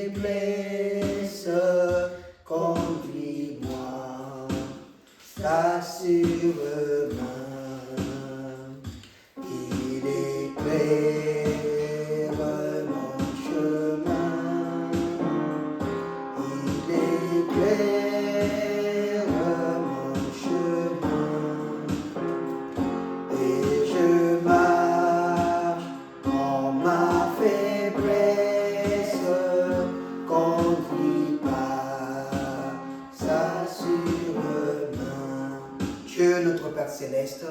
faiblesse, conduis-moi, t'assureras. Il éclaire mon chemin, il éclaire mon chemin, et je marche en ma faiblesse, conduit par sa sûrement. Dieu notre Père Céleste,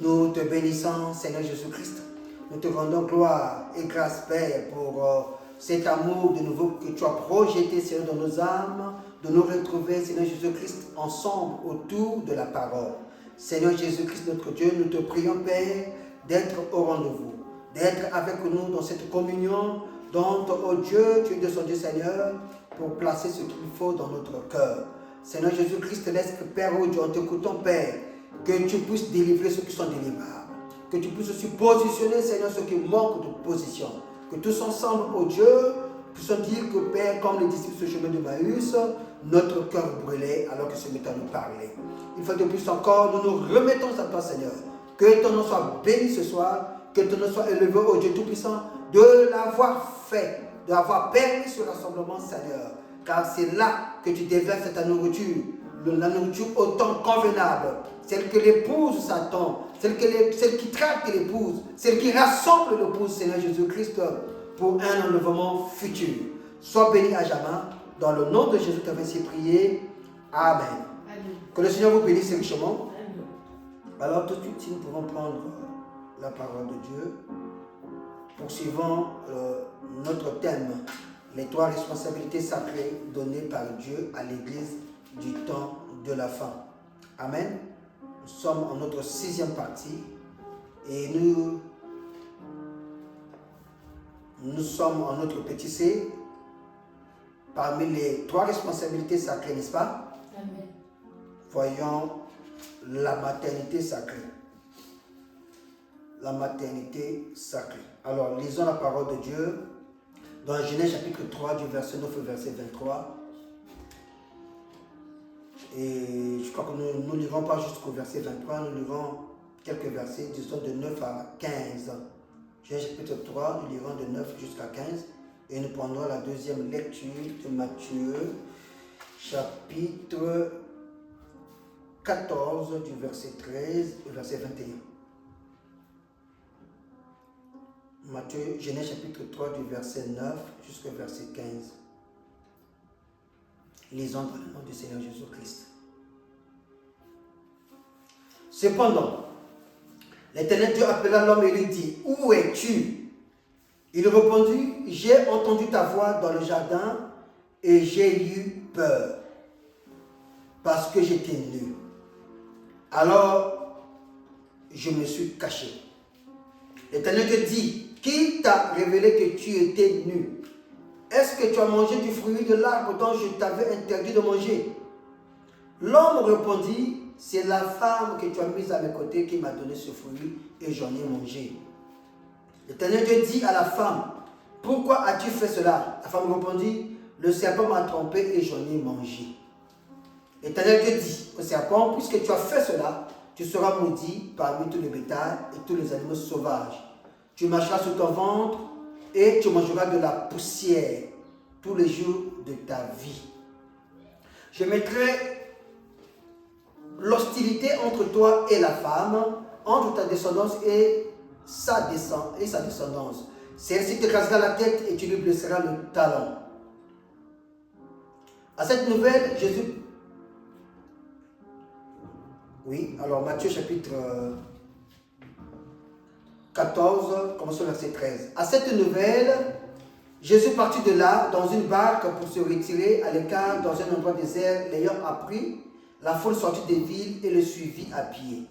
nous te bénissons, Seigneur Jésus-Christ. Nous te rendons gloire et grâce, Père, pour cet amour de nouveau que tu as projeté, Seigneur, dans nos âmes, de nous retrouver, Seigneur Jésus-Christ, ensemble autour de la parole. Seigneur Jésus-Christ, notre Dieu, nous te prions, Père, d'être au rendez-vous, d'être avec nous dans cette communion dont, oh Dieu, tu es de son Dieu, Seigneur, pour placer ce qu'il faut dans notre cœur. Seigneur Jésus-Christ, laisse que, Père, oh Dieu, en t'écoutant, Père, que tu puisses délivrer ceux qui sont délivrables. Que tu puisses aussi positionner, Seigneur, ceux qui manquent de position. Que tous ensemble, oh Dieu, puissions dire que, Père, comme les disciples sur le chemin de Maüs, notre cœur brûlait alors que se mettait à nous parler. Une fois de plus encore, nous nous remettons à toi, Seigneur. Que ton nom soit béni ce soir, que ton nom soit élevé, oh Dieu Tout-Puissant, de l'avoir fait, de l'avoir permis ce rassemblement, Seigneur. Car c'est là que tu déverses ta nourriture, la nourriture au temps convenable, celle que l'épouse s'attend, celle qui traque l'épouse, celle qui rassemble l'épouse, Seigneur Jésus-Christ, pour un enlèvement futur. Sois béni à jamais, dans le nom de Jésus, tu as ainsi prié. Amen. Amen. Que le Seigneur vous bénisse richement. Amen. Alors tout de suite, si nous pouvons prendre la parole de Dieu, poursuivons notre thème, les 3 responsabilités sacrées données par Dieu à l'Église du temps de la fin. Amen. Nous sommes en notre 6e partie et nous sommes en notre petit C parmi les 3 responsabilités sacrées, n'est-ce pas? Amen. Voyons la maternité sacrée. La maternité sacrée. Alors, lisons la parole de Dieu dans Genèse chapitre 3 du verset 9 au verset 23. Et je crois que nous ne lirons pas jusqu'au verset 23, nous lirons quelques versets, disons de 9 à 15. Genèse chapitre 3, nous lirons de 9 jusqu'à 15. Et nous prendrons la deuxième lecture de Matthieu, chapitre 14, du verset 13 au verset 21. Matthieu, Genèse chapitre 3, du verset 9 jusqu'au verset 15. Lisons dans le nom du Seigneur Jésus-Christ. Cependant, l'Éternel Dieu appela l'homme et lui dit, « Où es-tu » Il répondit, « J'ai entendu ta voix dans le jardin et j'ai eu peur, parce que j'étais nu. Alors, je me suis caché. » L'Éternel te dit, « Qui t'a révélé que tu étais nu? Est-ce que tu as mangé du fruit de l'arbre dont je t'avais interdit de manger ?» L'homme répondit, « C'est la femme que tu as mise à mes côtés qui m'a donné ce fruit et j'en ai mangé. » L'Éternel Dieu dit à la femme, « Pourquoi as-tu fait cela ?» La femme répondit, « Le serpent m'a trompé et j'en ai mangé. » L'Éternel Dieu dit au serpent, « Puisque tu as fait cela, tu seras maudit parmi tous les bétails et tous les animaux sauvages. Tu marcheras sur ton ventre et tu mangeras de la poussière tous les jours de ta vie. Je mettrai l'hostilité entre toi et la femme, entre ta descendance et sa descendance. Celle-ci t'écrasera la tête et tu lui blesseras le talon. » À cette nouvelle, Jésus... Oui, alors Matthieu chapitre 14, commençons verset 13. À cette nouvelle, Jésus partit de là dans une barque pour se retirer à l'écart dans un endroit désert. L'ayant appris, la foule sortit des villes et le suivit à pied.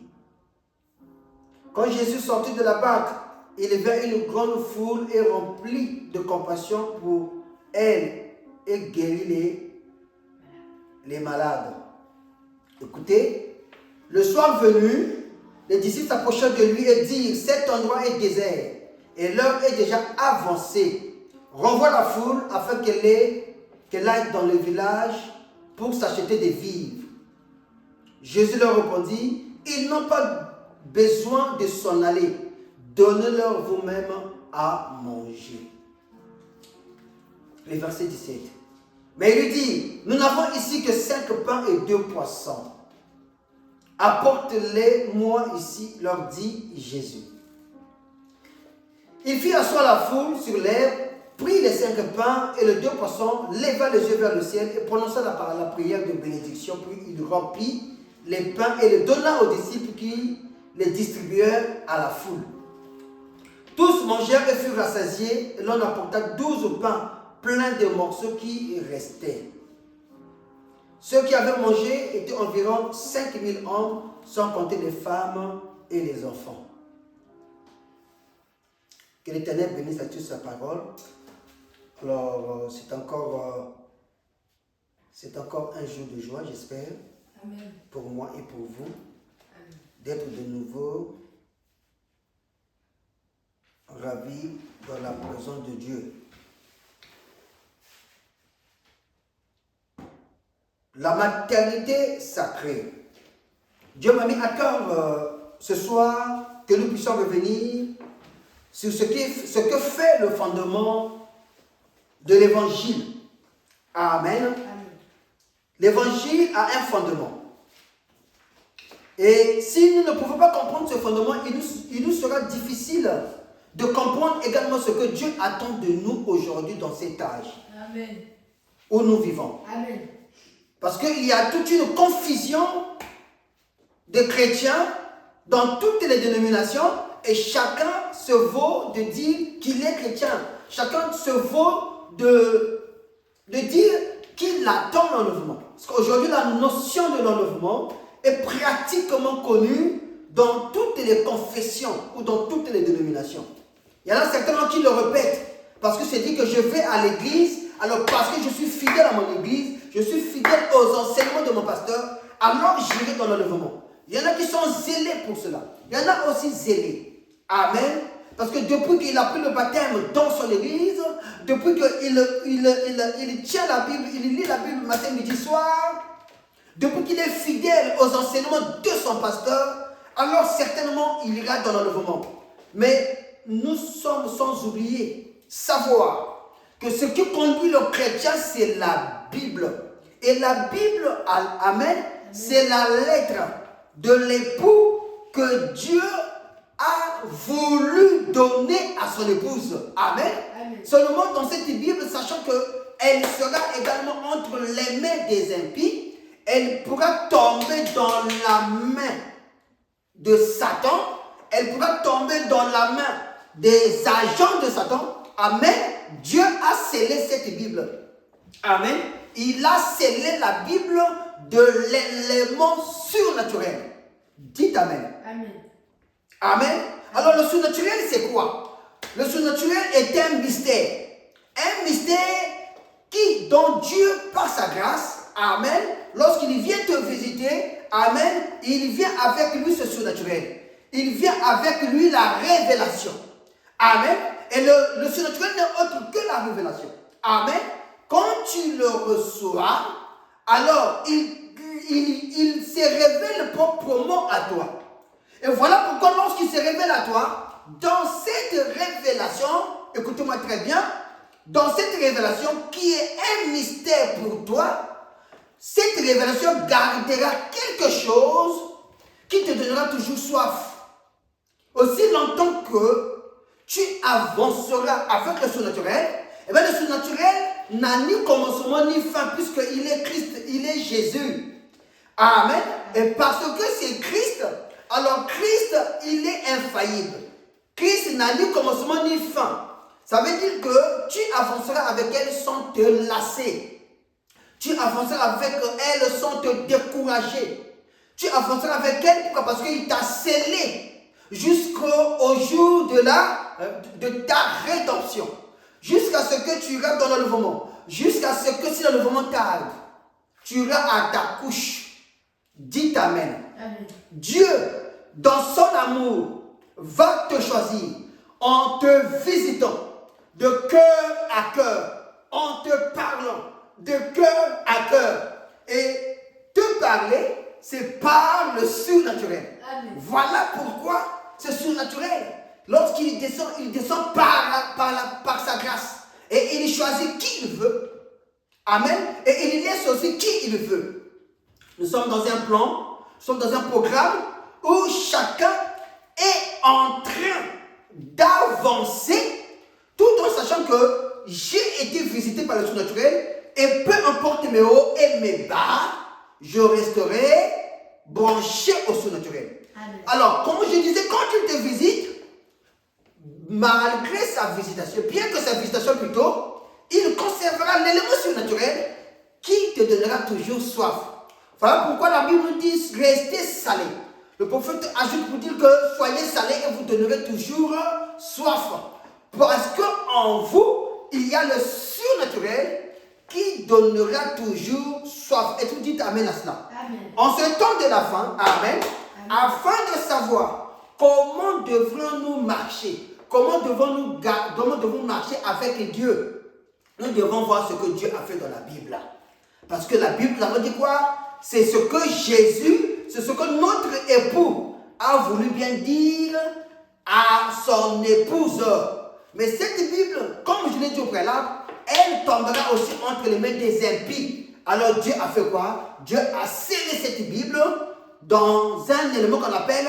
Quand Jésus sortit de la barque, il vit une grande foule et rempli de compassion pour elle et guérit les malades. Écoutez, le soir venu, les disciples s'approchèrent de lui et dirent, cet endroit est désert et l'heure est déjà avancée. renvoie la foule afin qu'elle aille dans le village pour s'acheter des vivres. Jésus leur répondit, ils n'ont pas besoin de s'en aller. Donnez-leur vous-même à manger. Le verset 17. Mais il lui dit, nous n'avons ici que 5 pains et 2 poissons. Apporte-les-moi ici, leur dit Jésus. Il fit asseoir la foule sur l'herbe, prit les 5 pains et les 2 poissons, leva les yeux vers le ciel et prononça la prière de bénédiction, puis il remplit les pains et les donna aux disciples qui les distribuèrent à la foule. Tous mangèrent et furent rassasiés, et l'on apporta 12 pains pleins de morceaux qui restaient. Ceux qui avaient mangé étaient environ 5000 hommes, sans compter les femmes et les enfants. Que l'Éternel bénisse à tous sa parole. Alors, c'est encore un jour de joie, j'espère, pour moi et pour vous, d'être de nouveau ravis dans la présence de Dieu. La maternité sacrée. Dieu m'a mis à cœur ce soir que nous puissions revenir sur ce que fait le fondement de l'évangile. Amen. Amen. L'évangile a un fondement. Et si nous ne pouvons pas comprendre ce fondement, il nous sera difficile de comprendre également ce que Dieu attend de nous aujourd'hui dans cet âge. Amen. Où nous vivons. Amen. Parce qu'il y a toute une confusion de chrétiens dans toutes les dénominations et chacun se vaut de dire qu'il est chrétien. Chacun se vaut de dire qu'il attend l'enlèvement. Parce qu'aujourd'hui, la notion de l'enlèvement est pratiquement connue dans toutes les confessions ou dans toutes les dénominations. Il y en a certainement qui le répètent parce que c'est dit que je vais à l'église, alors parce que je suis fidèle à mon église, je suis fidèle aux enseignements de mon pasteur, alors j'irai dans l'enlèvement. Il y en a qui sont zélés pour cela. Il y en a aussi zélés. Amen. Parce que depuis qu'il a pris le baptême dans son église, depuis qu'il tient la Bible, il lit la Bible matin, midi, soir, depuis qu'il est fidèle aux enseignements de son pasteur, alors certainement il ira dans l'enlèvement. Mais nous sommes sans oublier, savoir que ce qui conduit le chrétien, c'est la Bible. Et la Bible, amen, c'est la lettre de l'époux que Dieu a voulu donner à son épouse. Amen. Amen. Seulement dans cette Bible, sachant qu'elle sera également entre les mains des impies, elle pourra tomber dans la main de Satan, elle pourra tomber dans la main des agents de Satan. Amen. Dieu a scellé cette Bible. Amen. Il a scellé la Bible de l'élément surnaturel. Dites Amen. Amen. Amen. Alors le surnaturel, c'est quoi? Le surnaturel est un mystère. Un mystère dont Dieu, par sa grâce, Amen, lorsqu'il vient te visiter, Amen, il vient avec lui ce surnaturel. Il vient avec lui la révélation. Amen. Et le surnaturel n'est autre que la révélation. Amen. Quand tu le reçois, alors il se révèle proprement à toi. Et voilà pourquoi lorsqu'il se révèle à toi, dans cette révélation, écoutez-moi très bien, dans cette révélation qui est un mystère pour toi, cette révélation gardera quelque chose qui te donnera toujours soif. Aussi longtemps que tu avanceras avec le surnaturel, et bien le surnaturel n'a ni commencement ni fin puisqu'il est Christ, il est Jésus. Amen. Et parce que c'est Christ, alors Christ, il est infaillible. Christ n'a ni commencement ni fin. Ça veut dire que tu avanceras avec elle sans te lasser. Tu avanceras avec elle sans te décourager. Tu avanceras avec elle pourquoi? Parce qu'il t'a scellé jusqu'au jour de ta rédemption. Jusqu'à ce que tu iras dans l'enlèvement. Jusqu'à ce que si l'enlèvement t'arrive, tu iras à ta couche. Dites Amen. Amen. Dieu, dans son amour, va te choisir en te visitant de cœur à cœur, en te parlant, de cœur à cœur. Et te parler, c'est par le surnaturel. Amen. Voilà pourquoi c'est surnaturel. Lorsqu'il descend, il descend par sa grâce. Et il choisit qui il veut. Amen. Et il laisse aussi qui il veut. Nous sommes dans un plan, nous sommes dans un programme où chacun est en train d'avancer tout en sachant que j'ai été visité par le surnaturel et peu importe mes hauts et mes bas, je resterai branché au surnaturel. Amen. Alors, comme je disais, quand il te visite, malgré sa visitation, bien que sa visitation plutôt, il conservera l'élément surnaturel qui te donnera toujours soif. Voilà pourquoi la Bible nous dit restez salés. Le prophète ajoute pour dire que soyez salés et vous donnerez toujours soif. Parce qu'en vous, il y a le surnaturel qui donnera toujours soif. Et vous dites Amen à cela. Amen. En ce temps de la fin, Amen, afin de savoir comment devrons-nous marcher, comment devons-nous marcher avec Dieu. Nous devons voir ce que Dieu a fait dans la Bible. Parce que la Bible, nous avons dit quoi? C'est ce que Jésus, c'est ce que notre époux a voulu bien dire à son épouse. Mais cette Bible, comme je l'ai dit au préalable, elle tombera aussi entre les mains des impies. Alors Dieu a fait quoi? Dieu a scellé cette Bible dans un élément qu'on appelle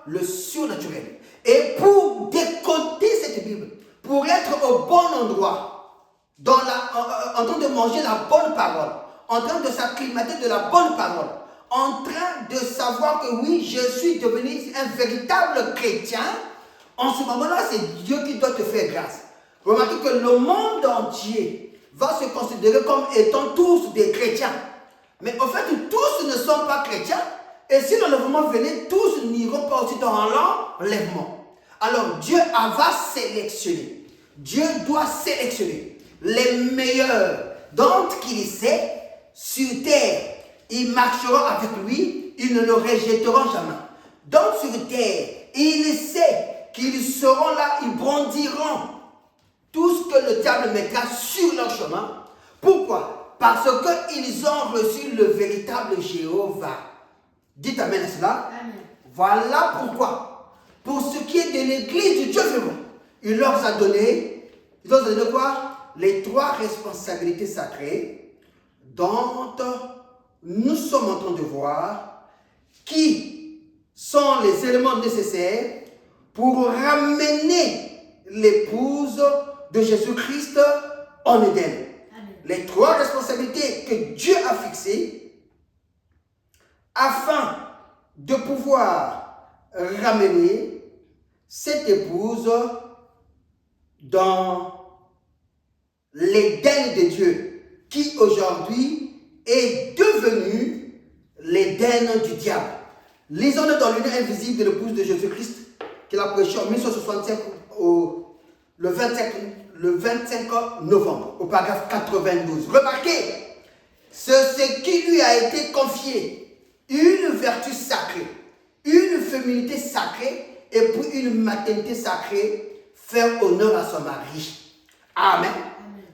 le surnaturel. Et pour décoder cette Bible, pour être au bon endroit, en train de manger la bonne parole, en train de s'acclimater de la bonne parole, en train de savoir que oui, je suis devenu un véritable chrétien, en ce moment-là, c'est Dieu qui doit te faire grâce. Remarquez que le monde entier va se considérer comme étant tous des chrétiens. Mais en fait, tous ne sont pas chrétiens. Et si l'enlèvement venait, tous n'iront pas aussi dans l'enlèvement. Alors, Dieu va sélectionner. Dieu doit sélectionner les meilleurs d'entre qui sait sur terre. Ils marcheront avec lui, ils ne le rejetteront jamais. Donc sur terre, il sait qu'ils seront là, ils bondiront tout ce que le diable mettra sur leur chemin. Pourquoi? Parce qu'ils ont reçu le véritable Jéhovah. Dites Amen à cela. Amen. Voilà pourquoi. Pour ce qui est de l'église du Dieu vivant, il leur a donné quoi? Les trois responsabilités sacrées dont nous sommes en train de voir qui sont les éléments nécessaires pour ramener l'épouse de Jésus-Christ en Éden. Amen. Les trois responsabilités que Dieu a fixées afin de pouvoir ramener cette épouse dans l'Éden de Dieu, qui aujourd'hui est devenu l'Éden du diable. Lisons-le dans l'union invisible de l'épouse de Jésus-Christ, qu'il a prêché en 1965 le 25 novembre, au paragraphe 92. Remarquez, c'est ce qui lui a été confié, une vertu sacrée, une féminité sacrée et puis une maternité sacrée, faire honneur à son mari. Amen.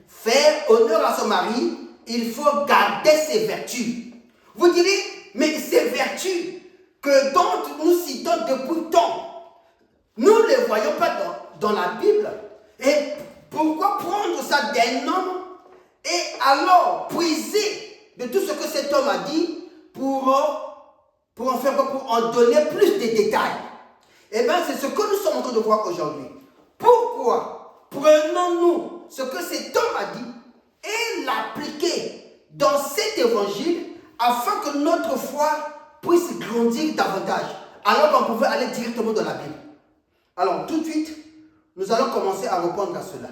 Faire honneur à son mari, il faut garder ses vertus. Vous direz, mais ces vertus dont nous citons depuis tant, nous ne les voyons pas dans la Bible. Et pourquoi prendre ça d'un homme et alors puiser de tout ce que cet homme a dit pour en faire quoi? Pour en donner plus de détails. Eh bien, c'est ce que nous sommes en train de voir aujourd'hui. Pourquoi prenons-nous ce que cet homme a dit et l'appliquer dans cet évangile afin que notre foi puisse grandir davantage, alors qu'on pouvait aller directement dans la Bible. Alors, tout de suite, nous allons commencer à répondre à cela.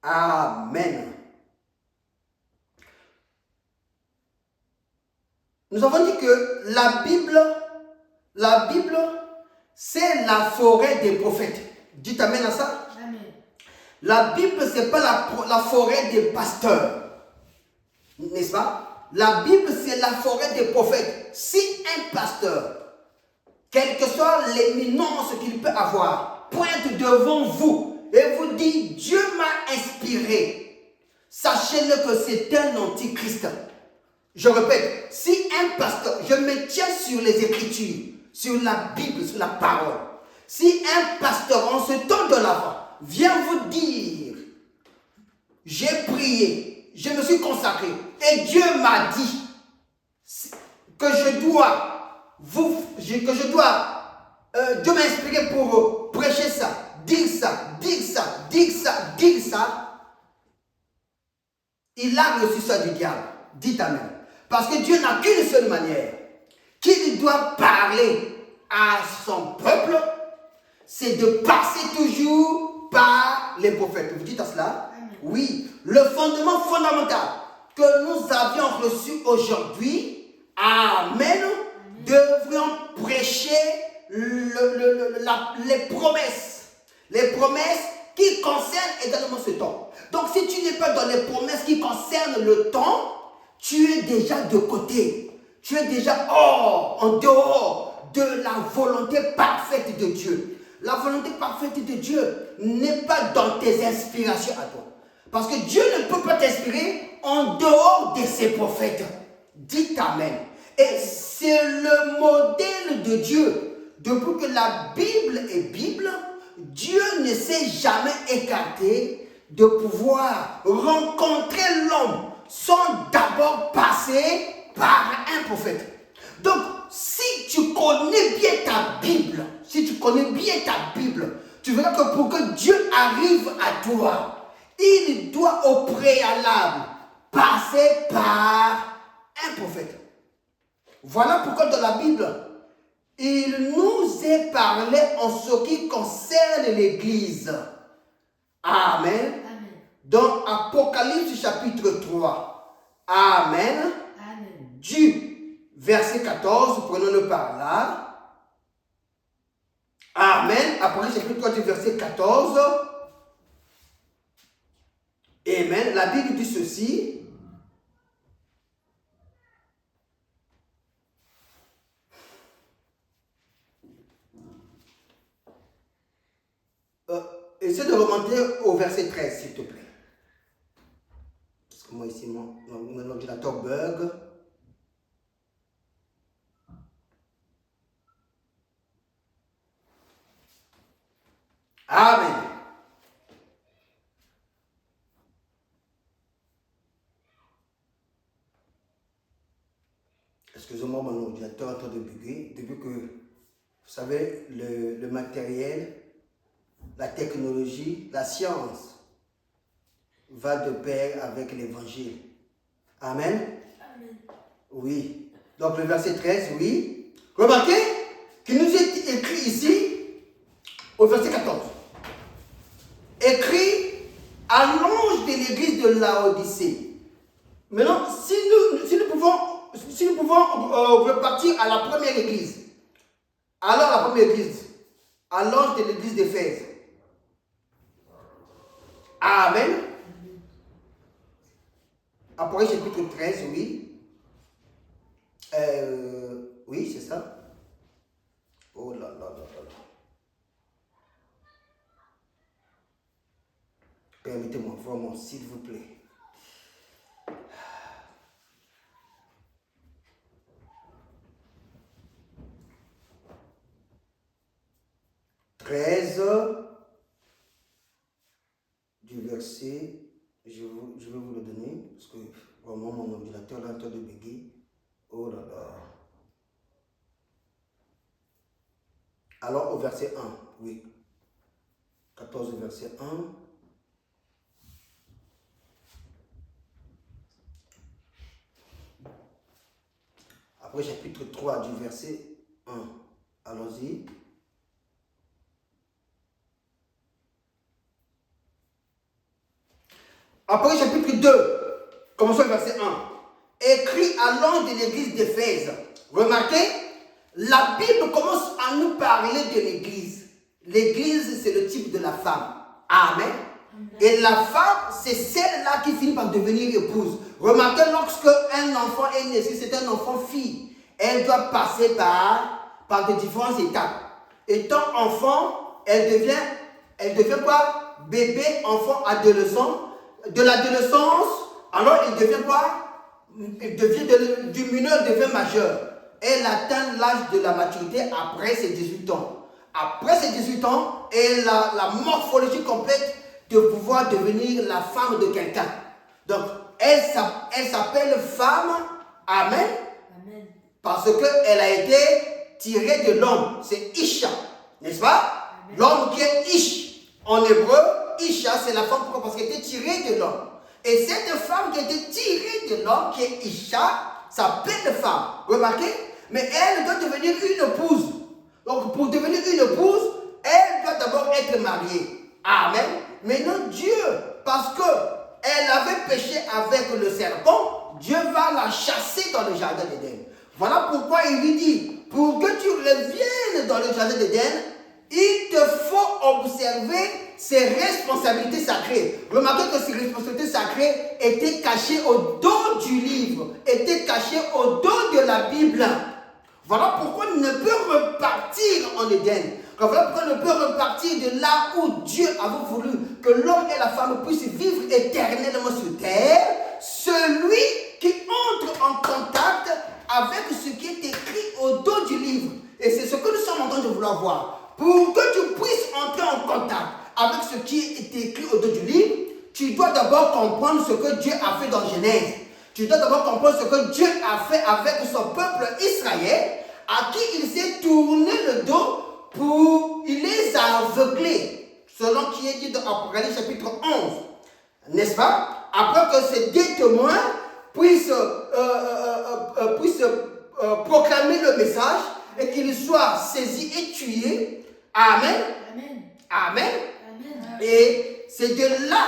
Amen. Nous avons dit que la Bible, c'est la forêt des prophètes. Dites Amen à ça. Amen. La Bible, ce n'est pas la forêt des pasteurs. N'est-ce pas? La Bible, c'est la forêt des prophètes. Si un pasteur, quelle que soit l'éminence qu'il peut avoir, pointe devant vous et vous dit, Dieu m'a inspiré, sachez-le que c'est un antichrist. Je répète, si un pasteur, je me tiens sur les Écritures, sur la Bible, sur la parole. Si un pasteur, en ce temps de l'Avent, vient vous dire, j'ai prié, je me suis consacré, et Dieu m'a dit que Dieu m'a inspiré pour prêcher ça, dire ça, il a reçu ça du diable. Dites Amen. Parce que Dieu n'a qu'une seule manière qu'il doit parler à son peuple, c'est de passer toujours par les prophètes. Vous dites à cela? Amen. Oui. Le fondement fondamental que nous avions reçu aujourd'hui, Amen, devrions prêcher les promesses. Les promesses qui concernent également ce temps. Donc si tu n'es pas dans les promesses qui concernent le temps, tu es déjà de côté. Tu es déjà en dehors de la volonté parfaite de Dieu. La volonté parfaite de Dieu n'est pas dans tes inspirations à toi. Parce que Dieu ne peut pas t'inspirer en dehors de ses prophètes. Dites Amen. Et c'est le modèle de Dieu. Depuis que la Bible est Bible, Dieu ne s'est jamais écarté de pouvoir rencontrer l'homme sans d'abord passer par un prophète. Donc, si tu connais bien ta Bible, tu verras que pour que Dieu arrive à toi, il doit au préalable passer par un prophète. Voilà pourquoi dans la Bible, il nous est parlé en ce qui concerne l'Église. Amen. Amen. Dans Apocalypse chapitre 3. Amen. Amen. Du verset 14, prenons-le par là. Amen. Apocalypse chapitre 3 du verset 14. Amen. La Bible dit ceci. Essaie de remonter au verset 13, s'il te plaît. Parce que moi, ici, mon ordinateur bug. Amen. Excusez-moi, mon ordinateur est en train de bugger. Depuis que, vous savez, le matériel, la technologie, la science va de pair avec l'évangile. Amen. Amen. Oui. Donc le verset 13, oui. Remarquez qu'il nous est écrit ici, au verset 14. Écrit à l'ange de l'église de Laodicée. Maintenant, si nous pouvons repartir à la première église. Alors la première église, à l'ange de l'église d'Éphèse. Amen. Apocalypse chapitre 13, oui. Oui, c'est ça. Oh là là là là. Permettez-moi vraiment, s'il vous plaît. Du verset, je vais vous le donner, parce que vraiment mon ordinateur est en train de bugger. Oh là là. Alors au verset 1, oui. 14 verset 1. Après chapitre 3 du verset 1. Allons-y. Après chapitre 2, commençons le verset 1. Écrit à l'ange de l'église d'Éphèse. Remarquez, la Bible commence à nous parler de l'église. L'église, c'est le type de la femme. Amen. Et la femme, c'est celle-là qui finit par devenir épouse. Remarquez, lorsque un enfant est né, si c'est un enfant fille, elle doit passer par de différentes étapes. Étant enfant, elle devient quoi? Bébé, enfant, adolescent. De l'adolescence, alors il devient quoi? Du mineur devient majeur. Elle atteint l'âge de la maturité après ses 18 ans. Après ses 18 ans, elle a la morphologie complète de pouvoir devenir la femme de quelqu'un. Donc, elle s'appelle femme. Amen. Amen. Parce qu'elle a été tirée de l'homme. C'est Isha. N'est-ce pas? Amen. L'homme qui est Ish. En hébreu, Isha, c'est la femme parce qu'elle était tirée de l'homme. Et cette femme qui a été tirée de l'homme, qui est Isha, s'appelle femme. Remarquez? Mais elle doit devenir une épouse. Donc, pour devenir une épouse, elle doit d'abord être mariée. Amen. Maintenant, Dieu, parce qu'elle avait péché avec le serpent, Dieu va la chasser dans le jardin d'Éden. Voilà pourquoi il lui dit, pour que tu reviennes dans le jardin d'Éden, il te faut observer ses responsabilités sacrées. Remarquez que ces responsabilités sacrées étaient cachées au dos du livre, étaient cachées au dos de la Bible. Voilà pourquoi on ne peut repartir en Éden. Voilà pourquoi on ne peut repartir de là où Dieu avait voulu que l'homme et la femme puissent vivre éternellement sur terre. Celui qui entre en contact avec ce qui est écrit au dos du livre. Et c'est ce que nous sommes en train de vouloir voir. Pour que tu puisses entrer en contact avec ce qui est écrit au dos du livre, tu dois d'abord comprendre ce que Dieu a fait dans Genèse. Tu dois d'abord comprendre ce que Dieu a fait avec son peuple Israël, à qui il s'est tourné le dos il les a aveuglés, selon qui est dit dans Apocalypse chapitre 11. N'est-ce pas? Après que ces deux témoins puissent proclamer le message et qu'ils soient saisis et tués. Amen. Amen. Amen. Amen. Et c'est de là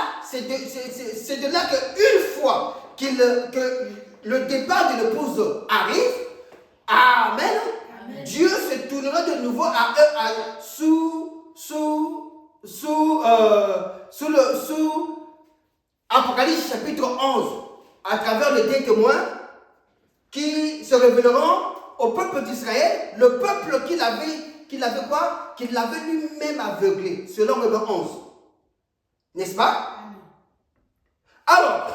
qu'une fois que le départ de l'épouse arrive, Amen, Amen. Dieu se tournera de nouveau à eux sous Apocalypse chapitre 11, à travers les deux témoins qui se révéleront au peuple d'Israël, le peuple qu'il avait quoi? Qu'il avait lui-même aveuglé, selon Hébreux 11. N'est-ce pas? Alors,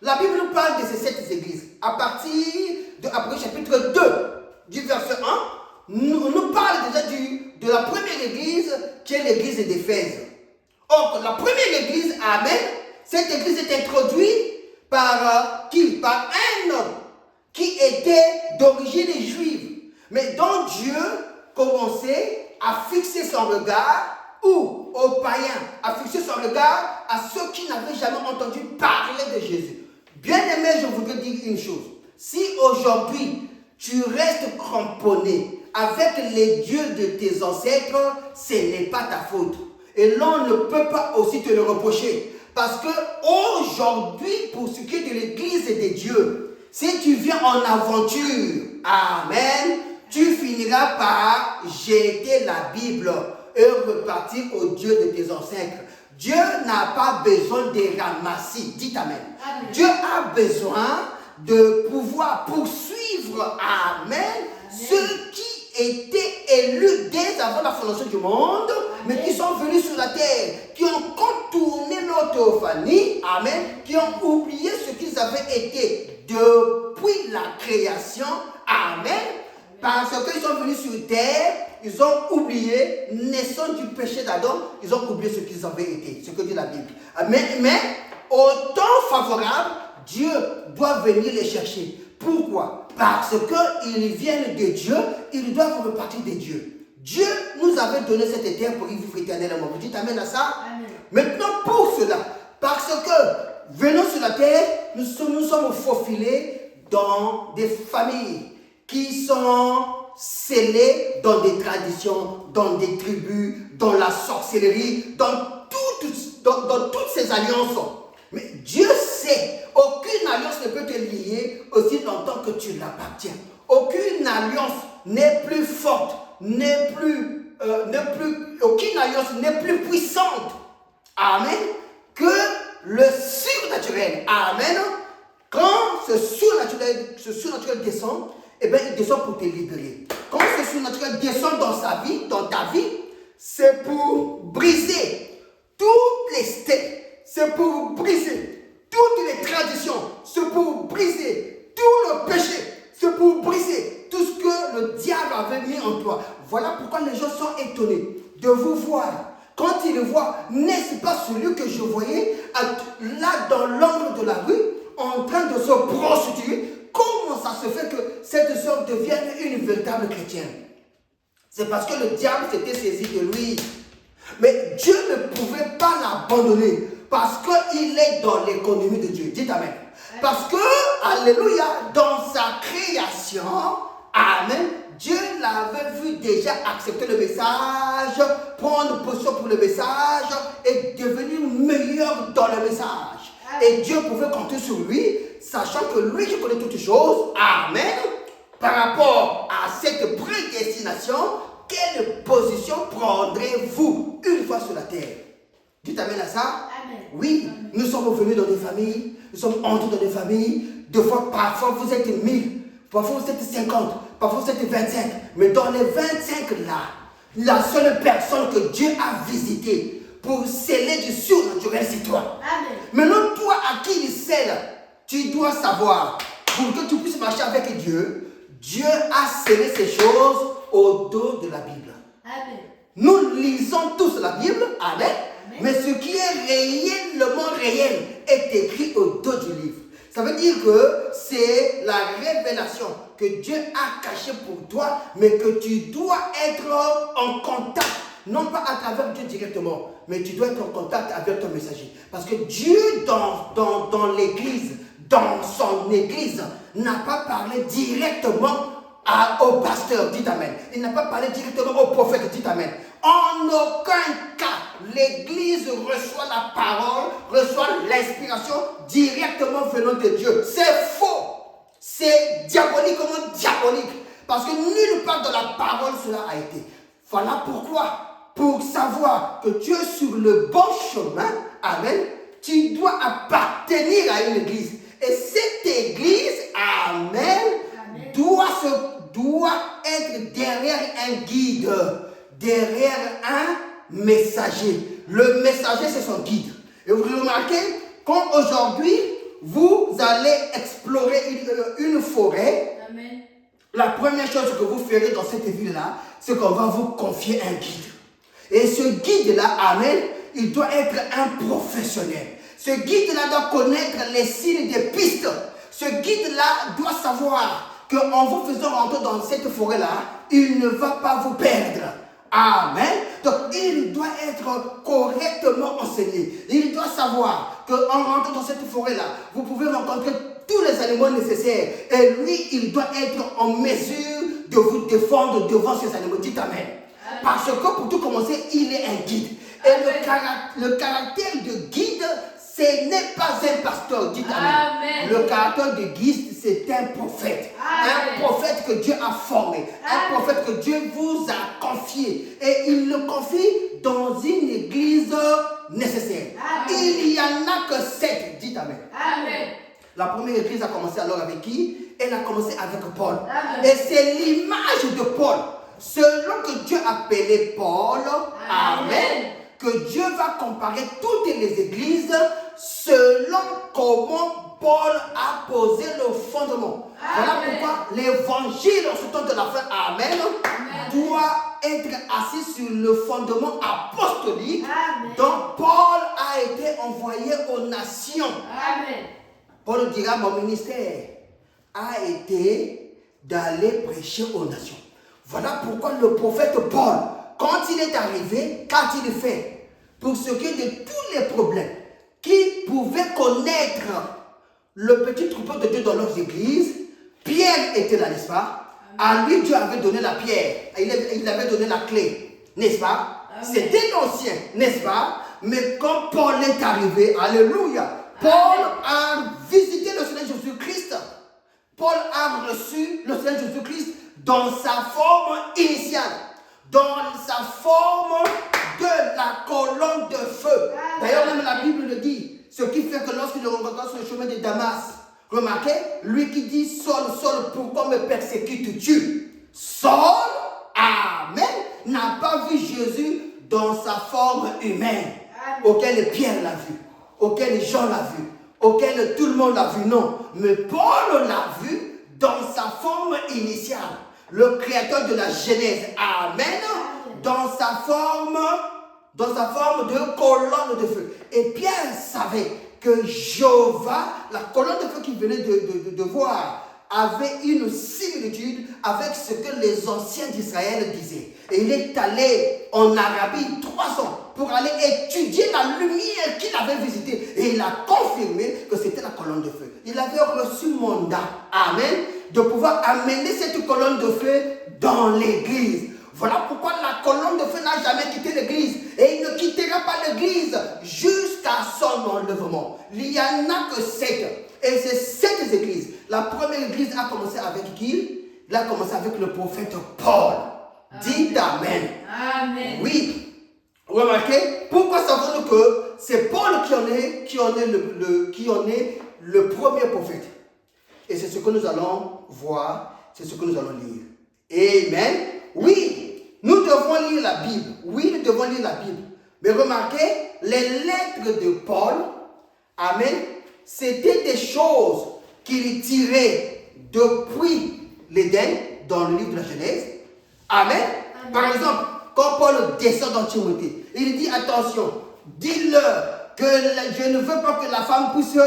la Bible nous parle de ces 7 églises. À partir de Apocalypse chapitre 2, du verset 1, nous parle déjà de la première église qui est l'église d'Éphèse. Or, la première église, Amen, cette église est introduite par qui? Par un homme qui était d'origine juive, mais dont Dieu commençait à fixer son regard aux païens, à fixer son regard à ceux qui n'avaient jamais entendu parler de Jésus. Bien aimé, je voudrais dire une chose. Si aujourd'hui tu restes cramponné avec les dieux de tes ancêtres, ce n'est pas ta faute. Et l'on ne peut pas aussi te le reprocher. Parce que aujourd'hui, pour ce qui est de l'église et des dieux, si tu viens en aventure, Amen, tu finiras par jeter la Bible et repartir au Dieu de tes ancêtres. Dieu n'a pas besoin de ramasser. Dites Amen. Amen. Dieu a besoin de pouvoir poursuivre, Amen, ceux qui étaient élus dès avant la fondation du monde, mais qui sont venus sur la terre, qui ont contourné leur théophanie, Amen, qui ont oublié ce qu'ils avaient été depuis la création, Amen, parce qu'ils sont venus sur terre, ils ont oublié, naissant du péché d'Adam, ils ont oublié ce qu'ils avaient été, ce que dit la Bible. Mais au temps favorable, Dieu doit venir les chercher. Pourquoi? Parce qu'ils viennent de Dieu, ils doivent repartir de Dieu. Dieu nous avait donné cette terre pour y vivre éternellement. Vous dites Amen à ça? Amen. Maintenant, pour cela, parce que venant sur la terre, nous sommes faufilés dans des familles qui sont scellées dans des traditions, dans des tribus, dans la sorcellerie, dans toutes ces alliances. Mais Dieu sait, aucune alliance ne peut te lier aussi longtemps que tu l'appartiens. Aucune alliance n'est plus forte, aucune alliance n'est plus puissante, Amen, que le surnaturel. Amen. Quand ce surnaturel descend, eh bien, il descend pour te libérer. Quand ce le surnaturel descend dans sa vie, dans ta vie, c'est pour briser toutes les stèles, c'est pour briser toutes les traditions, c'est pour briser tout le péché, c'est pour briser tout ce que le diable avait mis en toi. Voilà pourquoi les gens sont étonnés de vous voir. Quand ils le voient, n'est-ce pas celui que je voyais là dans l'angle de la rue, en train de se prostituer? Comment ça se fait que cette soeur devienne une véritable chrétienne? C'est parce que le diable s'était saisi de lui. Mais Dieu ne pouvait pas l'abandonner parce qu'il est dans l'économie de Dieu. Dites Amen. Parce que, alléluia, dans sa création, Amen, Dieu l'avait vu déjà accepter le message, prendre position pour le message et devenir meilleur dans le message. Et Dieu pouvait compter sur lui, sachant que lui qui connaît toutes choses, Amen, par rapport à cette prédestination, quelle position prendrez-vous une fois sur la terre? Dites Amen à ça? Amen. Oui, nous sommes venus dans des familles, nous sommes entrés dans des familles, deux fois, parfois vous êtes 1000, parfois vous êtes 50, parfois vous êtes 25, mais dans les 25 là, la seule personne que Dieu a visitée pour sceller du surnaturel, c'est toi. Amen. Maintenant, toi à qui il scelle, tu dois savoir, pour que tu puisses marcher avec Dieu, Dieu a scellé ces choses au dos de la Bible. Amen. Nous lisons tous la Bible, Amen. Amen. Mais ce qui est réellement réel est écrit au dos du livre. Ça veut dire que c'est la révélation que Dieu a cachée pour toi, mais que tu dois être en contact. Non pas à travers Dieu directement, mais tu dois être en contact avec ton messager. Parce que Dieu, dans l'église, dans son église, n'a pas parlé directement au pasteur, dites Amen. Il n'a pas parlé directement au prophète, dites Amen. En aucun cas, l'église reçoit la parole, reçoit l'inspiration directement venant de Dieu. C'est faux. C'est diaboliquement diabolique. Parce que nulle part dans la parole cela a été. Voilà pourquoi, pour savoir que tu es sur le bon chemin, Amen, tu dois appartenir à une église. Et cette église, Amen, doit être derrière un guide, derrière un messager. Le messager, c'est son guide. Et vous remarquez, quand aujourd'hui, vous allez explorer une forêt, Amen. La première chose que vous ferez dans cette ville-là, c'est qu'on va vous confier un guide. Et ce guide-là, Amen, il doit être un professionnel. Ce guide-là doit connaître les signes des pistes. Ce guide-là doit savoir qu'en vous faisant rentrer dans cette forêt-là, il ne va pas vous perdre. Amen. Donc, il doit être correctement enseigné. Il doit savoir qu'en rentrant dans cette forêt-là, vous pouvez rencontrer tous les animaux nécessaires. Et lui, il doit être en mesure de vous défendre devant ces animaux. Dites Amen. Amen. Parce que pour tout commencer, il est un guide. Et le caractère de guide, ce n'est pas un pasteur, dites Amen. Amen. Le caractère de guide, c'est un prophète. Amen. Un prophète que Dieu a formé. Amen. Un prophète que Dieu vous a confié. Et il le confie dans une église nécessaire. Amen. Il n'y en a que 7, dites Amen. Amen. La première église a commencé alors avec qui? Elle a commencé avec Paul. Amen. Et c'est l'image de Paul. Selon que Dieu appelait Paul, Amen. Amen, que Dieu va comparer toutes les églises selon comment Paul a posé le fondement. Amen. Voilà pourquoi l'évangile en ce temps de la fin, Amen, doit être assis sur le fondement apostolique. Amen. Dont Paul a été envoyé aux nations. Amen. Paul dira, mon ministère a été d'aller prêcher aux nations. Voilà pourquoi le prophète Paul, quand il est arrivé, quand il fait, pour ce qui est de tous les problèmes qui pouvaient connaître le petit troupeau de Dieu dans leurs églises, Pierre était là, n'est-ce pas? À lui, Dieu avait donné la pierre, il avait donné la clé, n'est-ce pas? C'était l'ancien, n'est-ce pas? Mais quand Paul est arrivé, alléluia, Paul a visité le Seigneur Jésus-Christ. Paul a reçu le Seigneur Jésus-Christ dans sa forme initiale, dans sa forme de la colonne de feu. D'ailleurs, même la Bible le dit. Ce qui fait que lorsqu'il le rencontra sur le chemin de Damas, remarquez, lui qui dit Saul, Saul, pourquoi me persécutes-tu? Saul n'a pas vu Jésus dans sa forme humaine, auquel Pierre l'a vu, auquel Jean l'a vu, auquel tout le monde l'a vu, non. Mais Paul l'a vu dans sa forme initiale, le créateur de la Genèse, amen, dans sa forme de colonne de feu. Et Pierre savait que Jéhovah, la colonne de feu qu'il venait de voir, avait une similitude avec ce que les anciens d'Israël disaient. Et il est allé en Arabie 3 ans pour aller étudier la lumière qu'il avait visitée. Et il a confirmé que c'était la colonne de feu. Il avait reçu mandat, amen, de pouvoir amener cette colonne de feu dans l'église. Voilà pourquoi la colonne de feu n'a jamais quitté l'église. Et il ne quittera pas l'église jusqu'à son enlèvement. Il n'y en a que 7. Et c'est 7 églises. La première église a commencé avec qui? Il a commencé avec le prophète Paul. Dites Amen. Amen. Oui. Remarquez, pourquoi savons-nous que c'est Paul qui en est le premier prophète? Et c'est ce que nous allons voir, c'est ce que nous allons lire. Amen. Oui, nous devons lire la Bible. Oui, nous devons lire la Bible. Mais remarquez, les lettres de Paul, amen, c'était des choses qu'il tirait depuis l'Éden, dans le livre de la Genèse. Amen. Amen. Par exemple, quand Paul descend dans Timothée, il dit attention, dis-leur que je ne veux pas que la femme puisse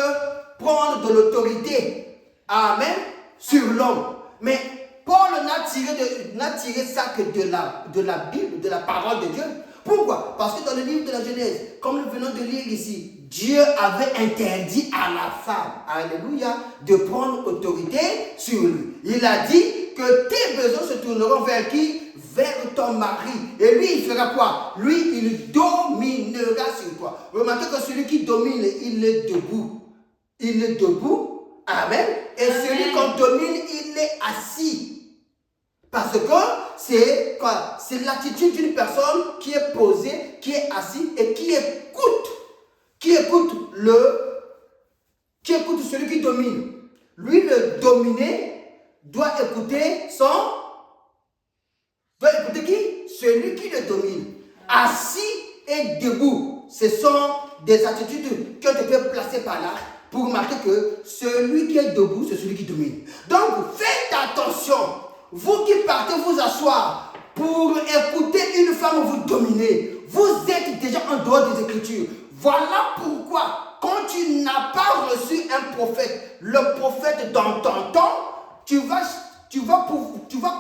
prendre de l'autorité, amen, sur l'homme. Mais Paul n'a tiré ça que de la Bible, de la parole de Dieu. Pourquoi? Parce que dans le livre de la Genèse, comme nous venons de lire ici, Dieu avait interdit à la femme, alléluia, de prendre autorité sur lui. Il a dit que tes besoins se tourneront vers qui? Vers ton mari. Et lui, il fera quoi? Lui, il dominera sur toi. Remarquez que celui qui domine, il est debout. Il est debout. Amen. Et Amen. Celui qu'on domine, il est assis. Parce que c'est quoi? C'est l'attitude d'une personne qui est posée, qui est assise et qui écoute celui qui domine. Lui, le dominé, doit écouter qui? Celui qui le domine. Assis et debout. Ce sont des attitudes qui ont été placées par là pour marquer que celui qui est debout, c'est celui qui domine. Donc, faites attention. Vous qui partez vous asseoir pour écouter une femme vous dominer, vous êtes déjà en dehors des Écritures. Voilà pourquoi, quand tu n'as pas reçu un prophète, le prophète dans ton temps, tu vas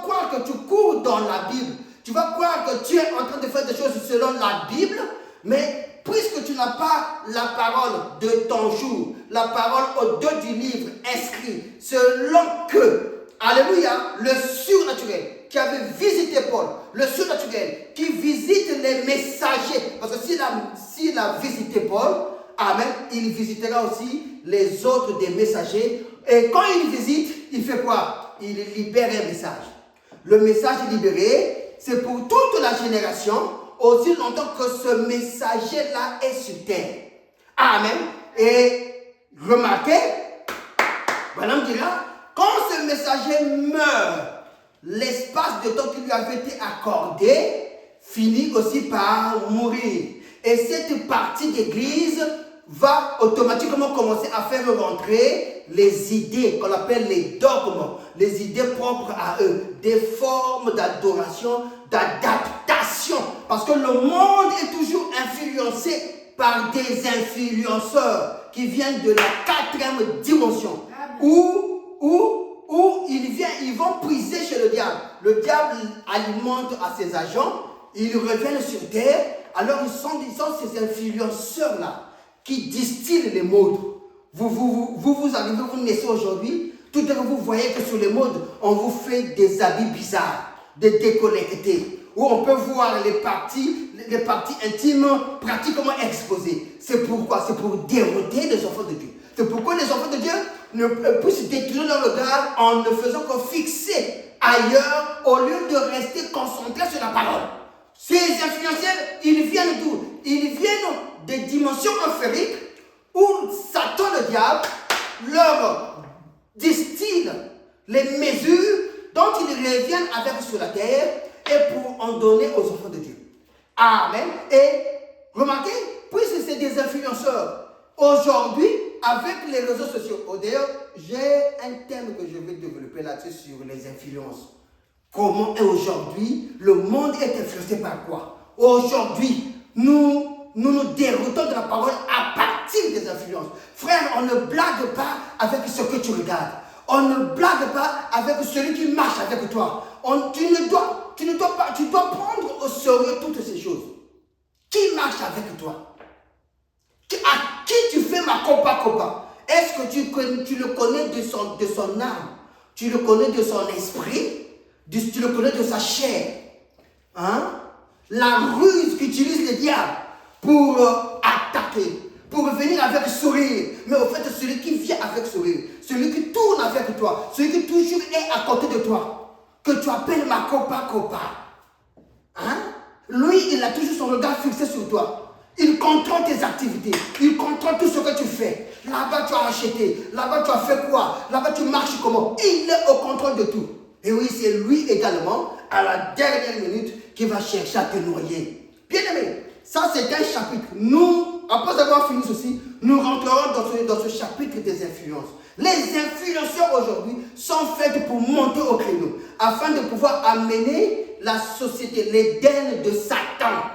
croire que tu cours dans la Bible. Tu vas croire que tu es en train de faire des choses selon la Bible, mais puisque tu n'as pas la parole de ton jour, la parole au-delà du livre inscrit, selon que, alléluia, le surnaturel qui avait visité Paul, le surnaturel qui visite les messagers, parce que s'il a visité Paul, amen, il visitera aussi les autres des messagers. Et quand il visite, il fait quoi? Il libère un message. Le message libéré, c'est pour toute la génération, aussi longtemps que ce messager-là est sur terre. Amen. Et remarquez, Madame dira, quand ce messager meurt, l'espace de temps qui lui avait été accordé finit aussi par mourir. Et cette partie d'église va automatiquement commencer à faire rentrer les idées qu'on appelle les dogmes, les idées propres à eux, des formes d'adoration, d'adaptation. Parce que le monde est toujours influencé par des influenceurs qui viennent de la 4e dimension. Où ils vont puiser chez le diable. Le diable alimente à ses agents, ils reviennent sur terre, alors ils sont ces influenceurs-là qui distillent les modes. Vous arrivez, vous naissez aujourd'hui, tout à l'heure vous voyez que sur les modes, on vous fait des habits bizarres, des décolletés, où on peut voir les parties intimes pratiquement exposées. C'est pourquoi? C'est pour dérouter les enfants de Dieu. C'est pourquoi les enfants de Dieu ne puissent détourner leur regard en ne faisant que fixer ailleurs au lieu de rester concentrés sur la parole. Ces influenceurs, ils viennent d'où? Ils viennent des dimensions infériques où Satan, le diable, leur distille les mesures dont ils reviennent avec sur la terre et pour en donner aux enfants de Dieu. Amen. Et remarquez, puisque c'est des influenceurs, aujourd'hui, avec les réseaux sociaux, d'ailleurs, j'ai un thème que je vais développer là-dessus sur les influences. Comment aujourd'hui, le monde est influencé par quoi? Aujourd'hui, nous déroutons de la parole à partir des influences. Frère, on ne blague pas avec ce que tu regardes. On ne blague pas avec celui qui marche avec toi. Tu dois prendre au sérieux toutes ces choses. Qui marche avec toi? À qui tu fais ma copa? Est-ce que tu le connais de son âme? Tu le connais de son esprit? Tu le connais de sa chair? Hein? La ruse qu'utilise le diable pour attaquer, pour venir avec sourire. Mais au fait, celui qui vient avec sourire, celui qui tourne avec toi, celui qui toujours est à côté de toi, que tu appelles ma copa. Hein? Lui, il a toujours son regard fixé sur toi. Il contrôle tes activités. Il contrôle tout ce que tu fais. Là-bas, tu as acheté. Là-bas, tu as fait quoi? Là-bas, tu marches comment? Il est au contrôle de tout. Et oui, c'est lui également, à la dernière minute, qui va chercher à te noyer. Bien aimé, ça c'est un chapitre. Nous, après avoir fini ceci, nous rentrerons dans ce chapitre des influences. Les influenceurs aujourd'hui sont faits pour monter au créneau, afin de pouvoir amener la société, l'Éden de Satan,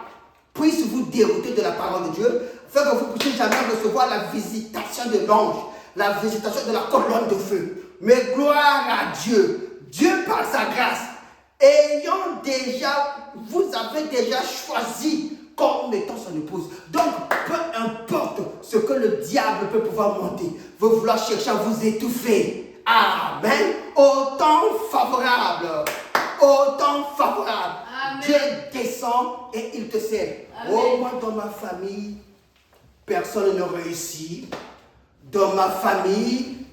puisse vous dérouter de la parole de Dieu, afin que vous ne puissiez jamais recevoir la visitation de l'ange, la visitation de la colonne de feu. Mais gloire à Dieu. Dieu, par sa grâce, vous avez déjà choisi comme étant son épouse. Donc, peu importe ce que le diable peut pouvoir monter, veut vouloir chercher à vous étouffer. Amen. Au temps favorable. Amen. Dieu descend et il te sert. Oh, moi, dans ma famille, personne ne réussit. Dans ma famille,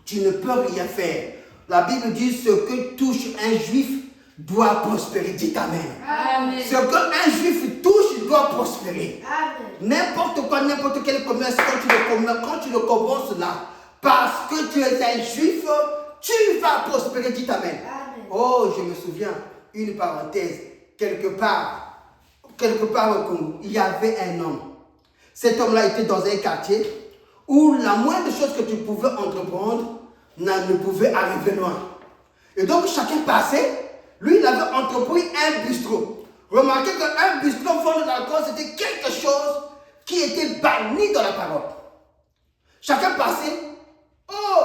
tu ne peux rien faire. La Bible dit ce que touche un juif doit prospérer. Dites Amen. Amen. Ce qu'un juif touche doit prospérer. Amen. N'importe quoi, n'importe quel commerce, quand tu le commences là, parce que tu es un juif, tu vas prospérer. Dites Amen. Amen. Oh, je me souviens, une parenthèse, quelque part au Congo, il y avait un homme. Cet homme-là était dans un quartier où la moindre chose que tu pouvais entreprendre ne pouvait arriver loin. Et donc chacun passait, lui il avait entrepris un bistrot. Remarquez qu'un bistrot vendu d'alcool, c'était quelque chose qui était banni dans la parole. Chacun passait, oh,